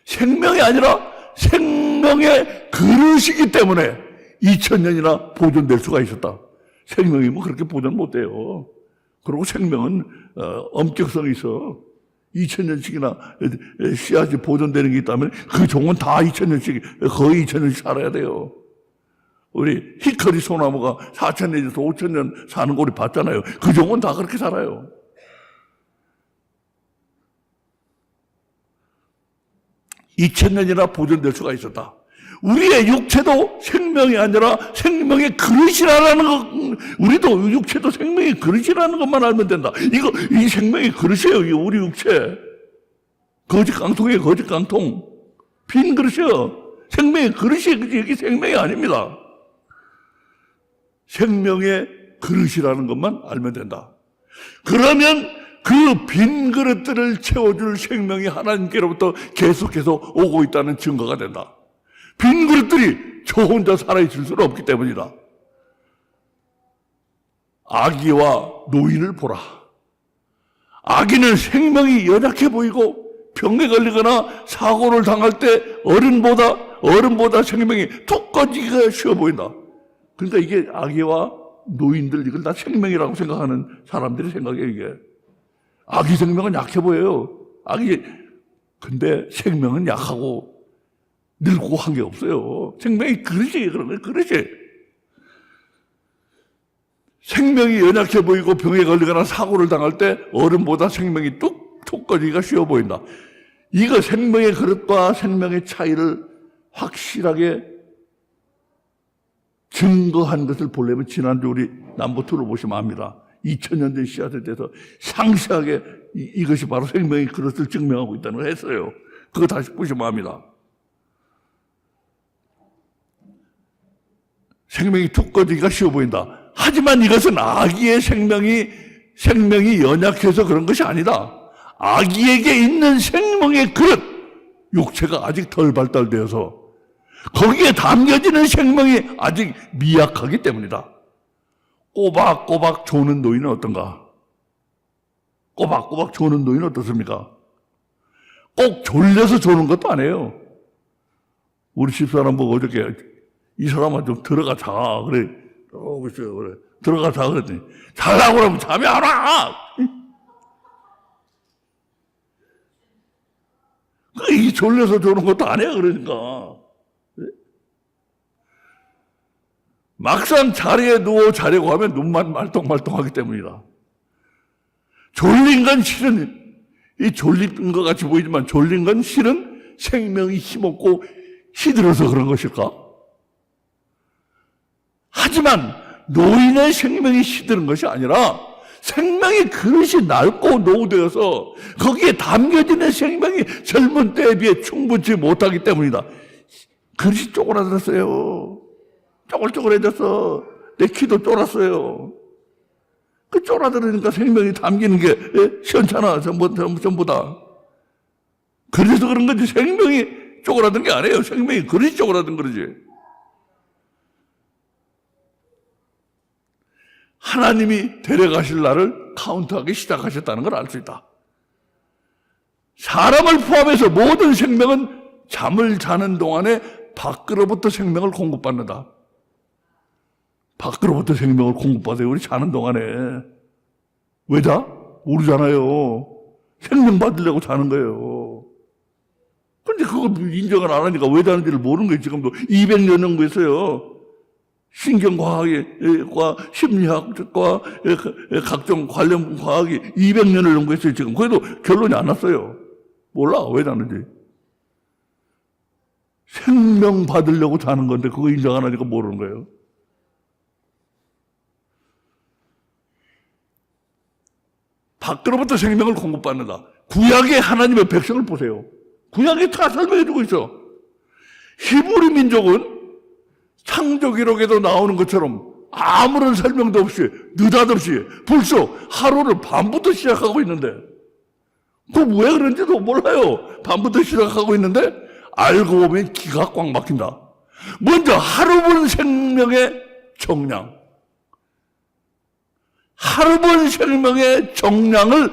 Speaker 1: 생명이 아니라 생명의 그릇이기 때문에 2000년이나 보존될 수가 있었다. 생명이 뭐 그렇게 보존 못 돼요. 그리고 생명은 엄격성이 있어. 2000년씩이나 씨앗이 보존되는 게 있다면 그 종은 다 2000년씩, 거의 2000년씩 살아야 돼요. 우리 히커리 소나무가 4000년에서 5000년 사는 거 우리 봤잖아요. 그 종은 다 그렇게 살아요. (2000년이나) 보존될 수가 있었다. 우리의 육체도 생명이 아니라 생명의 그릇이라는 것, 우리도 육체도 생명의 그릇이라는 것만 알면 된다. 이 생명의 그릇이에요. 이 우리 육체. 거짓 깡통이에요. 거짓 깡통. 빈 그릇이에요. 생명의 그릇이, 이게 생명이 아닙니다. 생명의 그릇이라는 것만 알면 된다. 그러면 그 빈 그릇들을 채워줄 생명이 하나님께로부터 계속해서 오고 있다는 증거가 된다. 빈 그릇들이 저 혼자 살아있을 수는 없기 때문이다. 아기와 노인을 보라. 아기는 생명이 연약해 보이고 병에 걸리거나 사고를 당할 때 어른보다 생명이 툭 꺼지기가 쉬워 보인다. 그러니까 이게 아기와 노인들, 이걸 다 생명이라고 생각하는 사람들의 생각이에요, 이게. 아기 생명은 약해 보여요. 근데 생명은 약하고 늙고 한 게 없어요. 생명이 그릇이에요, 그런 거예요, 그릇이. 생명이 연약해 보이고 병에 걸리거나 사고를 당할 때 어른보다 생명이 툭 꺼지기가 쉬워 보인다. 이거 생명의 그릇과 생명의 차이를 확실하게 증거한 것을 보려면 지난주 우리 남부투를 보시면 압니다. 2000년 된 씨앗에 대해서 상세하게 이것이 바로 생명의 그릇을 증명하고 있다는 걸 했어요. 그거 다시 보시면 압니다. 생명이 툭 꺼지기가 쉬워 보인다. 하지만 이것은 아기의 생명이 연약해서 그런 것이 아니다. 아기에게 있는 생명의 그릇, 육체가 아직 덜 발달되어서 거기에 담겨지는 생명이 아직 미약하기 때문이다. 꼬박꼬박 조는 노인은 어떤가? 꼬박꼬박 조는 노인은 어떻습니까? 꼭 졸려서 조는 것도 아니에요. 우리 집사람 보고 어저께 이 사람아 좀 들어가 자. 그래. 그래. 들어가 자. 그랬더니 자라고 그러면 잠이 안 와. 이 졸려서 조는 것도 아니에요. 그러니까. 막상 자리에 누워 자려고 하면 눈만 말똥말똥하기 때문이다. 졸린 건 실은, 이 졸린 것 같이 보이지만 졸린 건 실은 생명이 힘없고 시들어서 그런 것일까? 하지만 노인의 생명이 시드는 것이 아니라 생명의 그릇이 낡고 노후되어서 거기에 담겨지는 생명이 젊은 때에 비해 충분치 못하기 때문이다. 그릇이 쪼그라들었어요. 쪼글쪼글해졌어. 내 키도 쫄았어요. 그 쪼그라들으니까 생명이 담기는 게 시원찮아. 전부 다. 그래서 그런 거지. 생명이 쪼그라든 게 아니에요. 생명이 그릇이 쪼그라든 거지. 하나님이 데려가실 날을 카운트하기 시작하셨다는 걸 알 수 있다. 사람을 포함해서 모든 생명은 잠을 자는 동안에 밖으로부터 생명을 공급받는다. 밖으로부터 생명을 공급받아요. 우리 자는 동안에. 왜 자? 모르잖아요. 생명 받으려고 자는 거예요. 근데 그걸 인정을 안 하니까 왜 자는지를 모르는 거예요. 지금도 200년 연구했어요. 신경과학과 심리학과 각종 관련 과학이 200년을 연구했어요. 지금. 그래도 결론이 안 났어요. 몰라. 왜 자는지. 생명 받으려고 자는 건데 그거 인정 안 하니까 모르는 거예요. 밖으로부터 생명을 공급받는다. 구약의 하나님의 백성을 보세요. 구약이 다 설명해주고 있어. 히브리 민족은 창조기록에도 나오는 것처럼 아무런 설명도 없이 느닷없이 벌써 하루를 밤부터 시작하고 있는데, 그 왜 그런지도 몰라요. 밤부터 시작하고 있는데 알고 보면 기가 꽉 막힌다. 먼저 하루 본 생명의 정량, 하루 본 생명의 정량을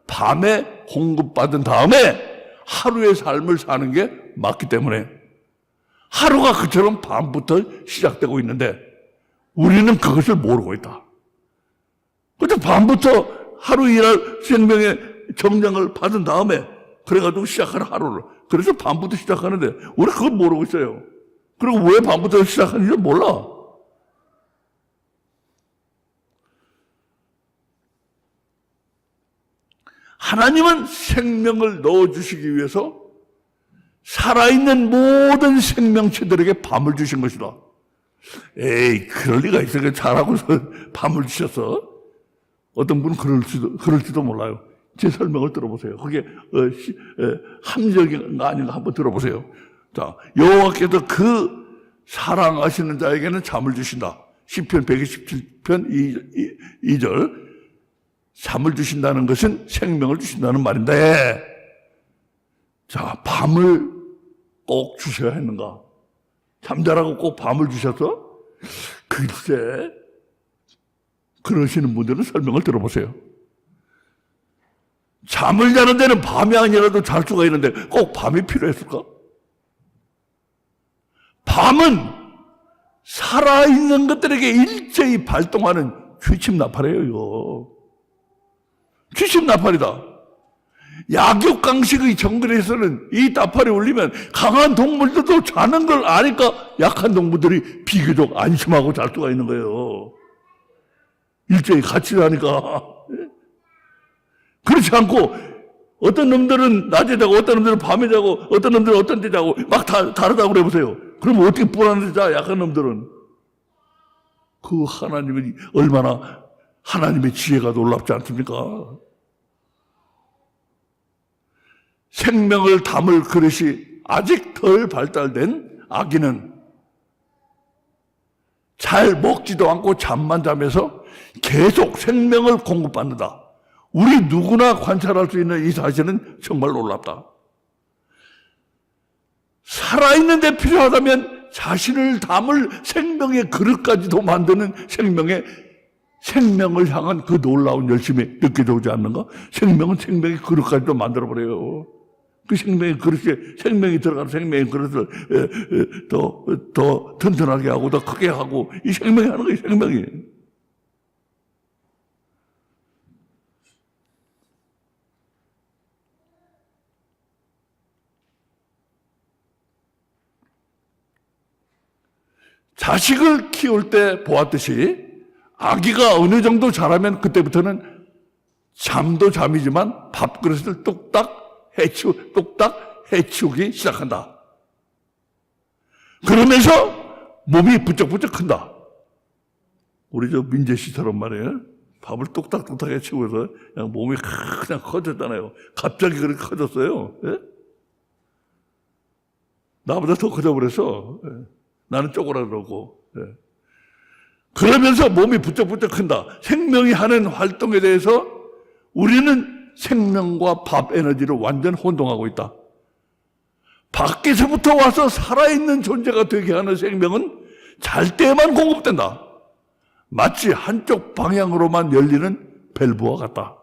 Speaker 1: 밤에 공급받은 다음에 하루의 삶을 사는 게 맞기 때문에 하루가 그처럼 밤부터 시작되고 있는데 우리는 그것을 모르고 있다. 그래서 밤부터 하루 일할 생명의 정량을 받은 다음에 그래가지고 시작하는 하루를, 그래서 밤부터 시작하는데 우리 그걸 모르고 있어요. 그리고 왜 밤부터 시작하는지 몰라. 하나님은 생명을 넣어주시기 위해서 살아있는 모든 생명체들에게 밤을 주신 것이다. 에이, 그럴 리가 있어. 잘하고서 밤을 주셔서. 어떤 분은 그럴지도 몰라요. 제 설명을 들어보세요. 그게 합리적인가 아닌가 한번 들어보세요. 자, 여호와께서 그 사랑하시는 자에게는 잠을 주신다. 시편 127편 2절. 잠을 주신다는 것은 생명을 주신다는 말인데, 자, 밤을 꼭 주셔야 했는가? 잠자라고 꼭 밤을 주셔서? 글쎄, 그러시는 분들은 설명을 들어보세요. 잠을 자는 데는 밤이 아니라도 잘 수가 있는데 꼭 밤이 필요했을까? 밤은 살아있는 것들에게 일제히 발동하는 취침 나팔이에요, 이거. 취침 나팔이다. 약육강식의 정글에서는 이 나팔이 울리면 강한 동물들도 자는 걸 아니까 약한 동물들이 비교적 안심하고 잘 수가 있는 거예요. 일제히 같이 자니까. 그렇지 않고 어떤 놈들은 낮에 자고 어떤 놈들은 밤에 자고 어떤 놈들은 어떤 데 자고 막 다 다르다고 그래보세요. 그러면 어떻게 불안해서 자, 약한 놈들은. 그 하나님이 얼마나 하나님의 지혜가 놀랍지 않습니까? 생명을 담을 그릇이 아직 덜 발달된 아기는 잘 먹지도 않고 잠만 자면서 계속 생명을 공급받는다. 우리 누구나 관찰할 수 있는 이 사실은 정말 놀랍다. 살아있는 데 필요하다면 자신을 담을 생명의 그릇까지도 만드는 생명을 향한 그 놀라운 열심이 느껴지지 않는가? 생명은 생명의 그릇까지도 만들어버려요. 그 생명의 그릇에 생명이 들어가는 생명의 그릇을 더 튼튼하게 하고 더 크게 하고, 이 생명이 하는 거예요, 생명이. 자식을 키울 때 보았듯이 아기가 어느 정도 자라면 그때부터는 잠도 잠이지만 밥그릇을 뚝딱 해치우기 시작한다. 그러면서 몸이 부쩍부쩍 큰다. 우리 저 민재 씨처럼 말이에요. 밥을 뚝딱뚝딱 해치우면서 그냥 몸이 그냥 커졌잖아요. 갑자기 그렇게 커졌어요. 예? 나보다 더 커져버렸어. 예. 나는 쪼그라들고. 예. 그러면서 몸이 부쩍부쩍 큰다. 생명이 하는 활동에 대해서 우리는 생명과 밥 에너지를 완전 혼동하고 있다. 밖에서부터 와서 살아있는 존재가 되게 하는 생명은 잘 때만 공급된다. 마치 한쪽 방향으로만 열리는 밸브와 같다.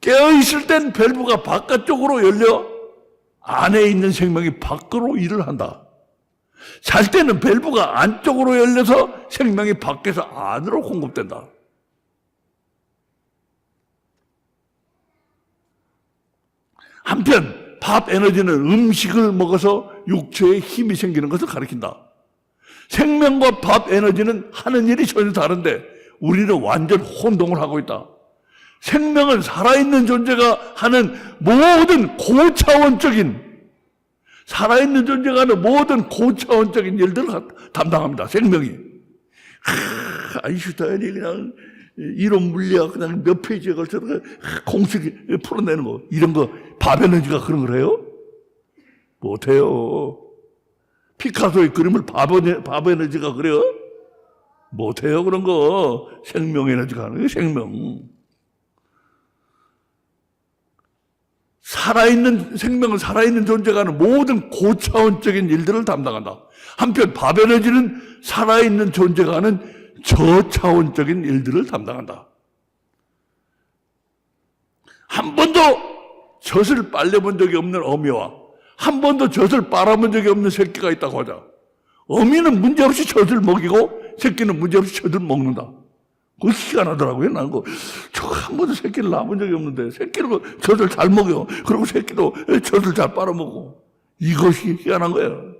Speaker 1: 깨어있을 땐 밸브가 바깥쪽으로 열려 안에 있는 생명이 밖으로 일을 한다. 잘 때는 밸브가 안쪽으로 열려서 생명이 밖에서 안으로 공급된다. 한편 밥 에너지는 음식을 먹어서 육체에 힘이 생기는 것을 가리킨다. 생명과 밥 에너지는 하는 일이 전혀 다른데 우리는 완전 혼동을 하고 있다. 생명은 살아있는 존재가 하는 모든 살아있는 존재가 하는 모든 고차원적인 일들을 담당합니다. 생명이. 아인슈타인이 그냥 이론 물리학 그냥 몇 페이지에 걸쳐서 공식 풀어내는 거, 이런 거 밥 에너지가 그런 걸 해요? 못해요. 피카소의 그림을 밥 에너지가 그래요? 못해요, 그런 거. 생명 에너지가 하는 거예요, 생명. 생명은 살아있는 존재가 하는 모든 고차원적인 일들을 담당한다. 한편 밥 에너지는 살아있는 존재가 하는 저차원적인 일들을 담당한다. 한 번도 젖을 빨려본 적이 없는 어미와 한 번도 젖을 빨아본 적이 없는 새끼가 있다고 하자. 어미는 문제없이 젖을 먹이고 새끼는 문제없이 젖을 먹는다. 그거 희한하더라고요. 난 한 번도 새끼를 낳아본 적이 없는데 새끼는 젖을 잘 먹여. 그리고 새끼도 젖을 잘 빨아먹고. 이것이 희한한 거예요.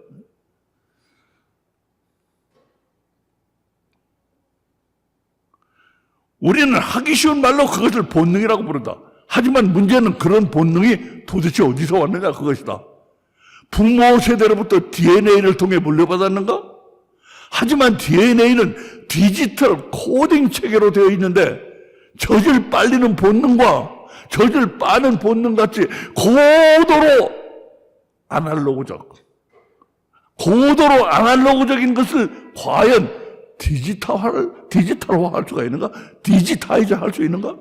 Speaker 1: 우리는 하기 쉬운 말로 그것을 본능이라고 부른다. 하지만 문제는 그런 본능이 도대체 어디서 왔느냐 그것이다. 부모 세대로부터 DNA를 통해 물려받았는가? 하지만 DNA는 디지털 코딩 체계로 되어 있는데 젖을 빨리는 본능과 젖을 빠는 본능 같이 고도로 아날로그적인 것을 과연 디지털화 할 수가 있는가? 디지타이즈 할 수 있는가?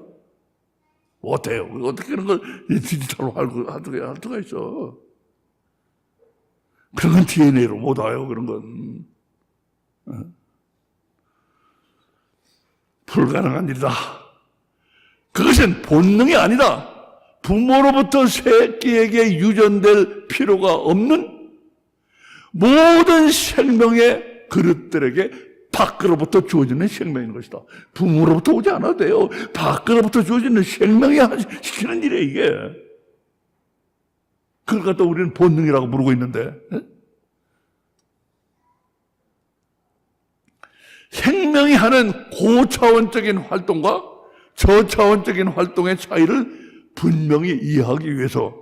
Speaker 1: 못해요. 어떻게 그런 걸 디지털화 할 수가 있어? 그런 건 DNA로 못 와요, 그런 건. 불가능한 일이다. 그것은 본능이 아니다. 부모로부터 새끼에게 유전될 필요가 없는 모든 생명의 그릇들에게 밖으로부터 주어지는 생명인 것이다. 부모로부터 오지 않아도 돼요. 밖으로부터 주어지는 생명이 시키는 일이에요, 이게. 그걸 갖다 우리는 본능이라고 부르고 있는데. 생명이 하는 고차원적인 활동과 저차원적인 활동의 차이를 분명히 이해하기 위해서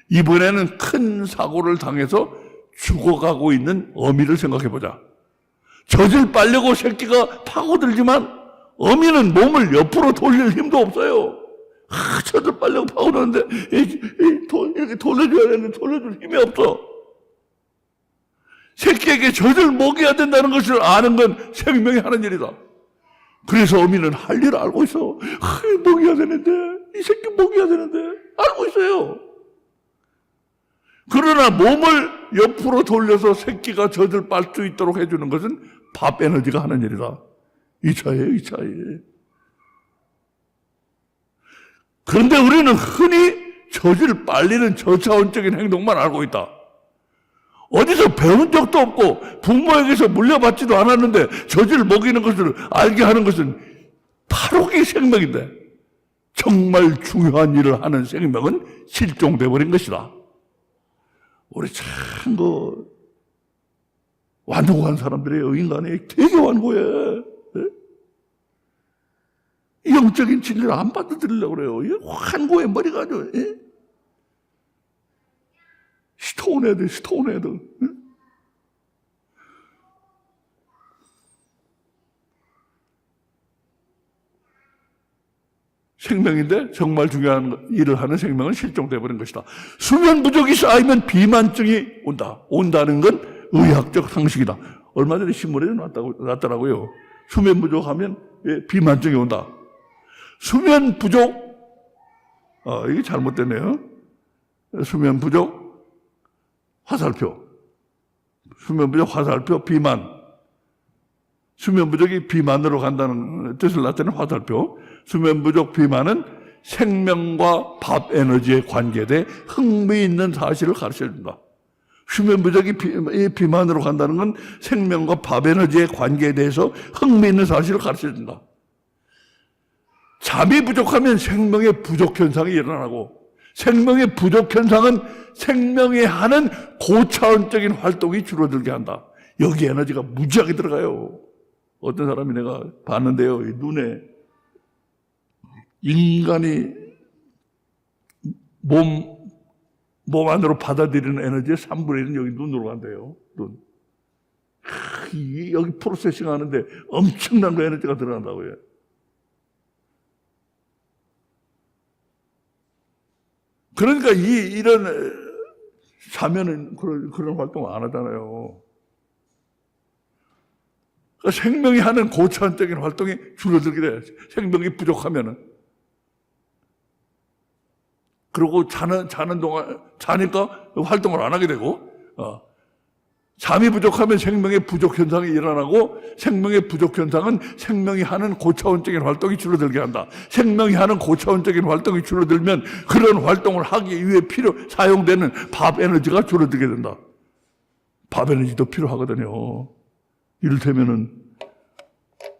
Speaker 1: 이번에는 큰 사고를 당해서 죽어가고 있는 어미를 생각해보자. 젖을 빨려고 새끼가 파고들지만 어미는 몸을 옆으로 돌릴 힘도 없어요. 젖을 빨려고 파고드는데 이렇게 돌려줘야 되는데 돌려줄 힘이 없어. 새끼에게 젖을 먹여야 된다는 것을 아는 건 생명이 하는 일이다. 그래서 어미는 할 일을 알고 있어. 먹여야 되는데, 이 새끼 먹여야 되는데 알고 있어요. 그러나 몸을 옆으로 돌려서 새끼가 젖을 빨 수 있도록 해주는 것은 밥 에너지가 하는 일이다. 이 차이예요. 그런데 우리는 흔히 젖을 빨리는 저차원적인 행동만 알고 있다. 어디서 배운 적도 없고 부모에게서 물려받지도 않았는데 젖을 먹이는 것을 알게 하는 것은 바로 그게 생명인데 정말 중요한 일을 하는 생명은 실종돼 버린 것이다. 우리 참 완고한 사람들이에요. 인간이 되게 완고해. 영적인 진리를 안 받아들이려고 그래요. 완고해 머리가 아주. 스톤 애들. 생명인데 정말 중요한 일을 하는 생명은 실종돼 버린 것이다. 수면 부족이 쌓이면 비만증이 온다는 건 의학적 상식이다. 얼마 전에 신문에 났더라고요. 수면 부족하면 비만증이 온다. 수면 부족, 이게 잘못됐네요. 수면 부족, 화살표, 비만. 수면 부족이 비만으로 간다는 뜻을 나타내는 화살표. 수면 부족 비만은 생명과 밥 에너지에 관계돼 흥미있는 사실을 가르쳐준다. 수면 부족이 비만으로 간다는 건 생명과 밥 에너지에 관계에 대해서 흥미있는 사실을 가르쳐준다. 잠이 부족하면 생명의 부족 현상이 일어나고 생명의 부족 현상은 생명이 하는 고차원적인 활동이 줄어들게 한다. 여기 에너지가 무지하게 들어가요. 어떤 사람이 내가 봤는데요. 이 눈에 인간이 몸 안으로 받아들이는 에너지의 3분의 1은 여기 눈으로 간대요. 눈. 여기 프로세싱 하는데 엄청난 그 에너지가 들어간다고요. 그러니까 이런 자면은 그런 활동을 안 하잖아요. 그러니까 생명이 하는 고차원적인 활동이 줄어들게 돼요. 생명이 부족하면은. 그리고 자는 동안, 자니까 활동을 안 하게 되고, 잠이 부족하면 생명의 부족 현상이 일어나고, 생명의 부족 현상은 생명이 하는 고차원적인 활동이 줄어들게 한다. 생명이 하는 고차원적인 활동이 줄어들면 그런 활동을 하기 위해 사용되는 밥 에너지가 줄어들게 된다. 밥 에너지도 필요하거든요. 이를테면은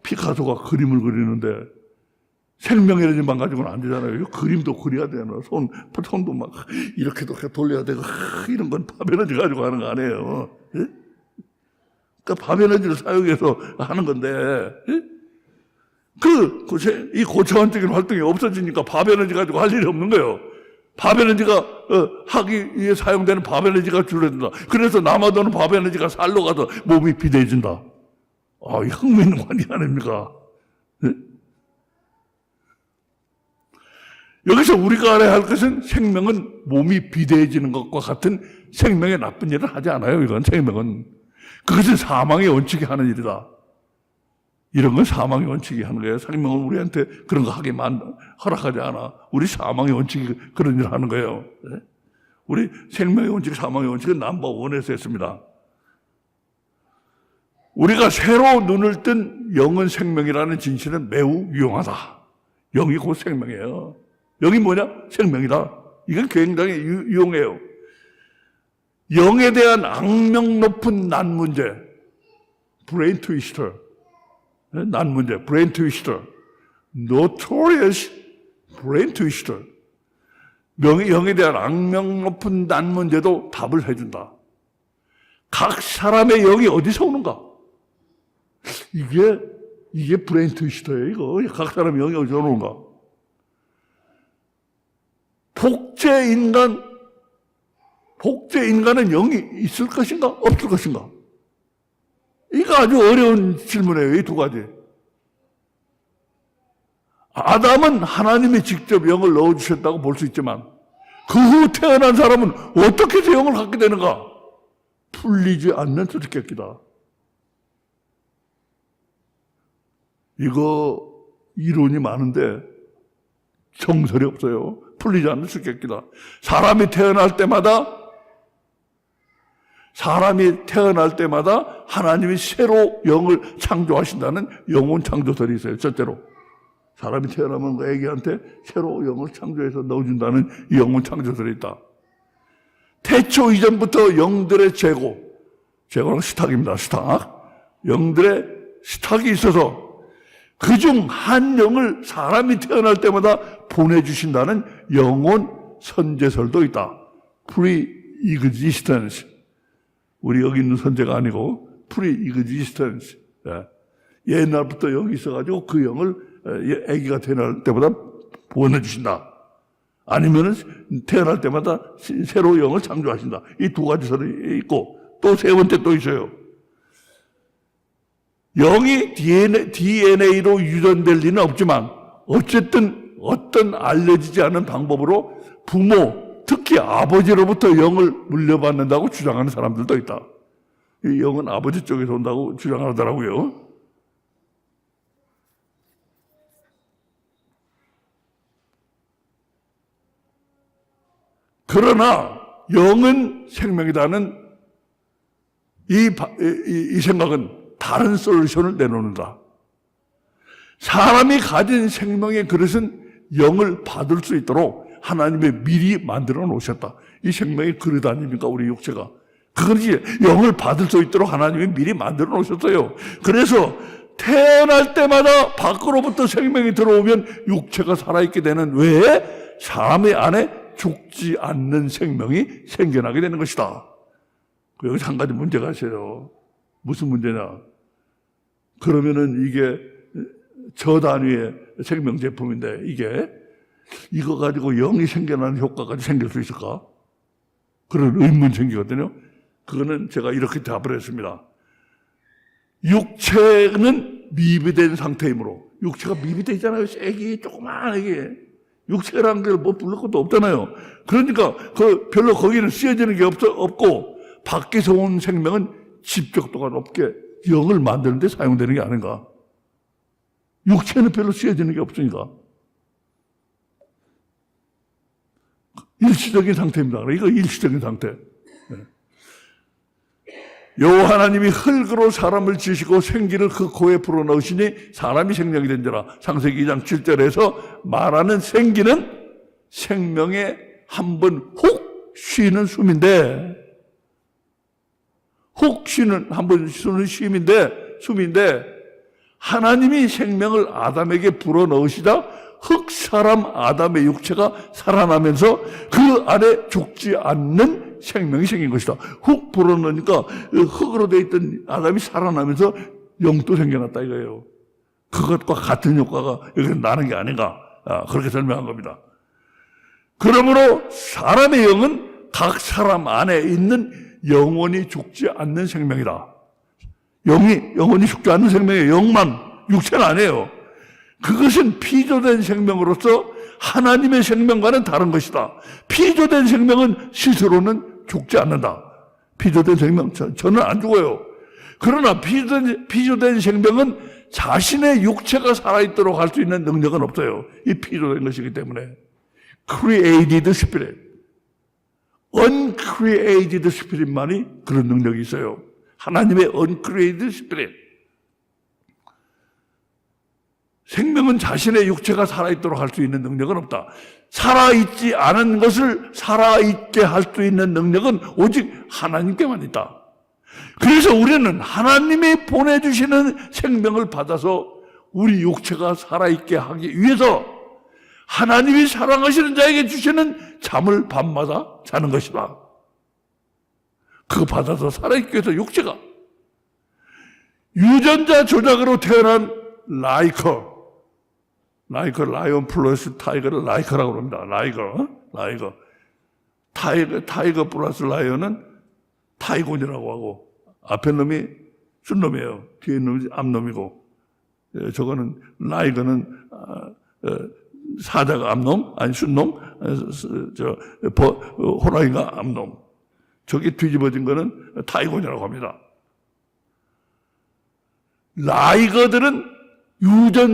Speaker 1: 피카소가 그림을 그리는데 생명 에너지만 가지고는 안 되잖아요. 그림도 그려야 되나, 손도 막 이렇게도 돌려야 되고, 이런 건 밥 에너지 가지고 하는 거 아니에요. 예? 그러니까 밥 에너지를 사용해서 하는 건데, 예? 이 고차원적인 활동이 없어지니까 밥 에너지 가지고 할 일이 없는 거예요. 밥 에너지가 하기 위해 사용되는 밥 에너지가 줄어든다. 그래서 남아도는 밥 에너지가 살로 가서 몸이 비대해진다. 이 흥미있는 관계 아닙니까? 예? 여기서 우리가 알아야 할 것은 생명은 몸이 비대해지는 것과 같은 생명의 나쁜 일을 하지 않아요. 이건 생명은. 그것은 사망의 원칙이 하는 일이다. 이런 건 사망의 원칙이 하는 거예요. 생명은 우리한테 그런 거 하게 허락하지 않아. 우리 사망의 원칙이 그런 일을 하는 거예요. 우리 생명의 원칙, 사망의 원칙은 넘버 원에서 했습니다. 우리가 새로 눈을 뜬 영은 생명이라는 진실은 매우 유용하다. 영이 곧 생명이에요. 영이 뭐냐? 생명이다. 이건 굉장히 유용해요. 영에 대한 악명 높은 난 문제, 브레인 트위스터, 난 문제, 브레인 트위스터, notorious 브레인 트위스터. 영에 대한 악명 높은 난 문제도 답을 해준다. 각 사람의 영이 어디서 오는가? 이게 브레인 트위스터예요. 이거 각 사람의 영이 어디서 오는가? 복제 인간은 영이 있을 것인가? 없을 것인가? 이거 아주 어려운 질문이에요. 이 두 가지. 아담은 하나님이 직접 영을 넣어주셨다고 볼 수 있지만 그 후 태어난 사람은 어떻게 해서 영을 갖게 되는가? 풀리지 않는 수수께끼다. 이거 이론이 많은데 정설이 없어요. 풀리지 않는 수수께끼다. 사람이 태어날 때마다 하나님이 새로 영을 창조하신다는 영혼 창조설이 있어요. 첫째로 사람이 태어나면 그 애기한테 새로 영을 창조해서 넣어준다는 이 영혼 창조설이 있다. 태초 이전부터 영들의 제고는 스탁입니다. 스탁. 영들의 스탁이 있어서 그중 한 영을 사람이 태어날 때마다 보내주신다는 영혼 선제설도 있다. pre-existence. 우리 여기 있는 선제가 아니고 pre-existence. 옛날부터 영이 있어가지고 그 영을 아기가 태어날 때마다 보내주신다. 아니면은 태어날 때마다 새로 영을 창조하신다. 이 두 가지 설이 있고 또 세 번째 또 있어요. 영이 DNA로 유전될 리는 없지만 어쨌든 어떤 알려지지 않은 방법으로 부모, 특히 아버지로부터 영을 물려받는다고 주장하는 사람들도 있다. 이 영은 아버지 쪽에서 온다고 주장하더라고요. 그러나 영은 생명이다는 이 생각은 다른 솔루션을 내놓는다. 사람이 가진 생명의 그릇은 영을 받을 수 있도록 하나님이 미리 만들어 놓으셨다. 이 생명의 그릇 아닙니까? 우리 육체가. 그것이 영을 받을 수 있도록 하나님이 미리 만들어 놓으셨어요. 그래서 태어날 때마다 밖으로부터 생명이 들어오면 육체가 살아있게 되는 외에 사람의 안에 죽지 않는 생명이 생겨나게 되는 것이다. 여기서 한 가지 문제가 있어요. 무슨 문제냐? 그러면은 이게 저단위의 생명 제품인데 이거 가지고 영이 생겨나는 효과까지 생길 수 있을까? 그런 의문이 생기거든요. 그거는 제가 이렇게 답을 했습니다. 육체는 미비된 상태이므로, 육체가 미비되어 있잖아요. 애기, 조그만 애기. 육체라는 걸 뭐 부를 것도 없잖아요. 그러니까 별로 거기는 쓰여지는 게 없고 밖에서 온 생명은 집적도가 높게 영을 만드는 데 사용되는 게 아닌가. 육체는 별로 쓰여지는 게 없으니까. 일시적인 상태입니다. 이거 일시적인 상태. 여호와 하나님이 흙으로 사람을 지으시고 생기를 그 코에 불어넣으시니 사람이 생명이 된지라. 창세기 2장 7절에서 말하는 생기는 생명의 한 번 훅 쉬는 숨인데, 훅 쉬는 한 번 쉬는 숨인데 하나님이 생명을 아담에게 불어넣으시자 흙 사람 아담의 육체가 살아나면서 그 안에 죽지 않는 생명이 생긴 것이다. 훅 불어넣으니까 흙으로 되어 있던 아담이 살아나면서 영도 생겨났다 이거예요. 그것과 같은 효과가 여기서 나는 게 아닌가. 그렇게 설명한 겁니다. 그러므로 사람의 영은 각 사람 안에 있는 영원히 죽지 않는 생명이다. 영원히 죽지 않는 생명이에요. 영만, 육체는 아니에요. 그것은 피조된 생명으로서 하나님의 생명과는 다른 것이다. 피조된 생명은 스스로는 죽지 않는다. 피조된 생명, 저는 안 죽어요. 그러나 피조된 생명은 자신의 육체가 살아있도록 할 수 있는 능력은 없어요. 이 피조된 것이기 때문에. Created Spirit, Uncreated Spirit만이 그런 능력이 있어요. 하나님의 Uncreated Spirit. 생명은 자신의 육체가 살아있도록 할 수 있는 능력은 없다. 살아있지 않은 것을 살아있게 할 수 있는 능력은 오직 하나님께만 있다. 그래서 우리는 하나님이 보내주시는 생명을 받아서 우리 육체가 살아있게 하기 위해서 하나님이 사랑하시는 자에게 주시는 잠을 밤마다 자는 것이다. 그거 받아서 살아있기 위해서 육체가. 유전자 조작으로 태어난 라이언 플러스 타이거를 라이커라고 합니다. 라이거. 타이거 플러스 라이언은 타이곤이라고 하고, 앞에 놈이 순놈이에요. 뒤에 놈이 앞놈이고, 저거는 라이거는 사자가 앞놈, 아니 순놈, 호랑이가 앞놈. 저기 뒤집어진 거는 타이곤이라고 합니다. 라이거들은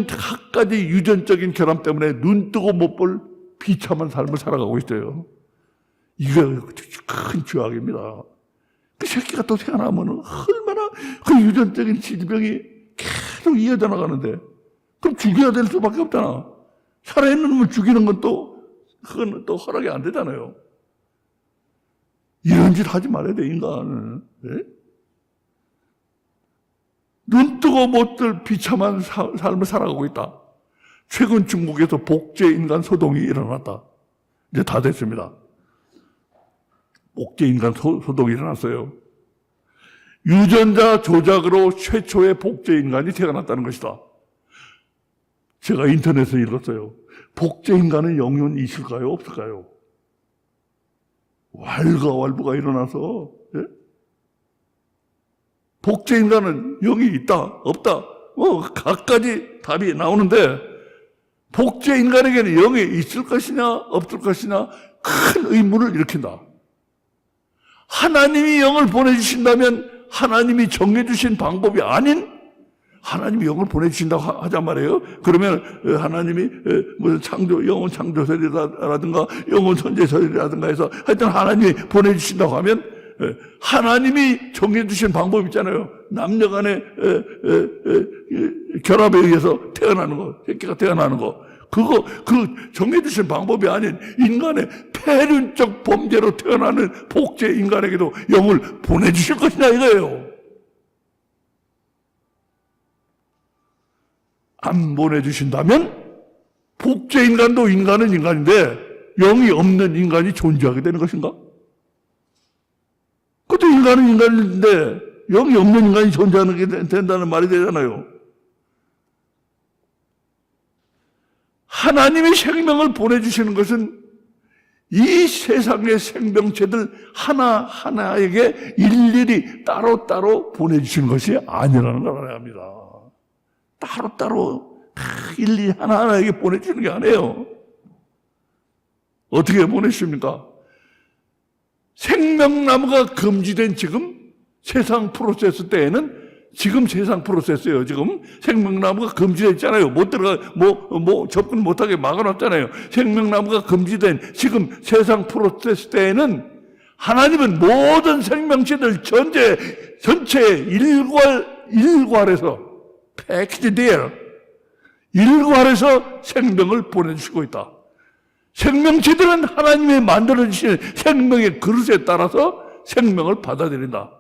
Speaker 1: 각가지 유전적인 결함 때문에 눈 뜨고 못 볼 비참한 삶을 살아가고 있어요. 이거 큰 죄악입니다. 그 새끼가 또 태어나면 얼마나 그 유전적인 질병이 계속 이어져 나가는데, 그럼 죽여야 될 수밖에 없잖아. 살아있는 놈을 죽이는 건 그건 또 허락이 안 되잖아요. 이런 짓 하지 말아야 돼, 인간은. 네? 눈 뜨고 못 뜰 비참한 삶을 살아가고 있다. 최근 중국에서 복제 인간 소동이 일어났다. 이제 다 됐습니다. 복제 인간 소동이 일어났어요. 유전자 조작으로 최초의 복제 인간이 태어났다는 것이다. 제가 인터넷에서 읽었어요. 복제 인간은 영혼이 있을까요? 없을까요? 왈가왈부가 일어나서, 예? 복제 인간은 영이 있다, 없다, 각가지 답이 나오는데, 복제 인간에게는 영이 있을 것이냐, 없을 것이냐, 큰 의문을 일으킨다. 하나님이 영을 보내주신다면, 하나님이 정해주신 방법이 아닌, 하나님이 영을 보내주신다고 하자 말이에요. 그러면 하나님이 무슨 영혼 창조설이라든가, 영혼 선제설이라든가 해서, 하여튼 하나님이 보내주신다고 하면, 하나님이 정해주신 방법 있잖아요. 남녀 간의 결합에 의해서 태어나는 거, 새끼가 태어나는 거. 그 정해주신 방법이 아닌 인간의 폐륜적 범죄로 태어나는 복제 인간에게도 영을 보내주실 것이냐 이거예요. 안 보내주신다면 복제 인간도 인간은 인간인데 영이 없는 인간이 존재하게 되는 것인가? 그것도 인간은 인간인데 영이 없는 인간이 존재하는 게 된다는 말이 되잖아요. 하나님이 생명을 보내주시는 것은 이 세상의 생명체들 하나하나에게 일일이 따로따로 보내주시는 것이 아니라는 걸 알아야 합니다. 따로따로 일일이 하나하나에게 보내주는 게 아니에요. 어떻게 보내십니까? 생명나무가 금지된 지금 세상 프로세스 때에는, 지금 세상 프로세스예요. 지금 생명나무가 금지됐잖아요. 못 들어가, 접근 못하게 막아놨잖아요. 생명나무가 금지된 지금 세상 프로세스 때에는 하나님은 모든 생명체들 전체 일괄해서 패키지 데어 일괄해서 생명을 보내주시고 있다. 생명체들은 하나님이 만들어주신 생명의 그릇에 따라서 생명을 받아들인다.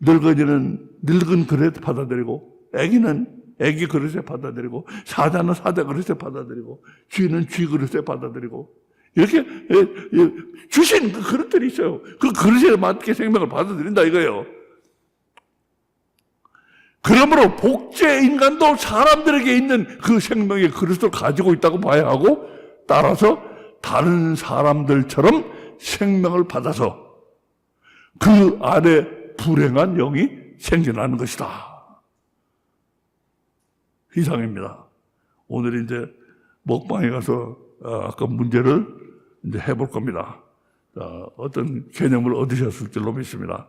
Speaker 1: 늙은이는 늙은 그릇에 받아들이고, 아기는 아기 그릇에 받아들이고, 사자는 사자 그릇에 받아들이고, 쥐는 쥐 그릇에 받아들이고, 이렇게 주신 그 그릇들이 있어요. 그 그릇에 맞게 생명을 받아들인다 이거예요. 그러므로 복제 인간도 사람들에게 있는 그 생명의 그릇을 가지고 있다고 봐야 하고, 따라서 다른 사람들처럼 생명을 받아서 그 안에 불행한 영이 생겨나는 것이다. 이상입니다. 오늘 이제 먹방에 가서 아까 문제를 이제 해볼 겁니다. 어떤 개념을 얻으셨을 줄로 믿습니다.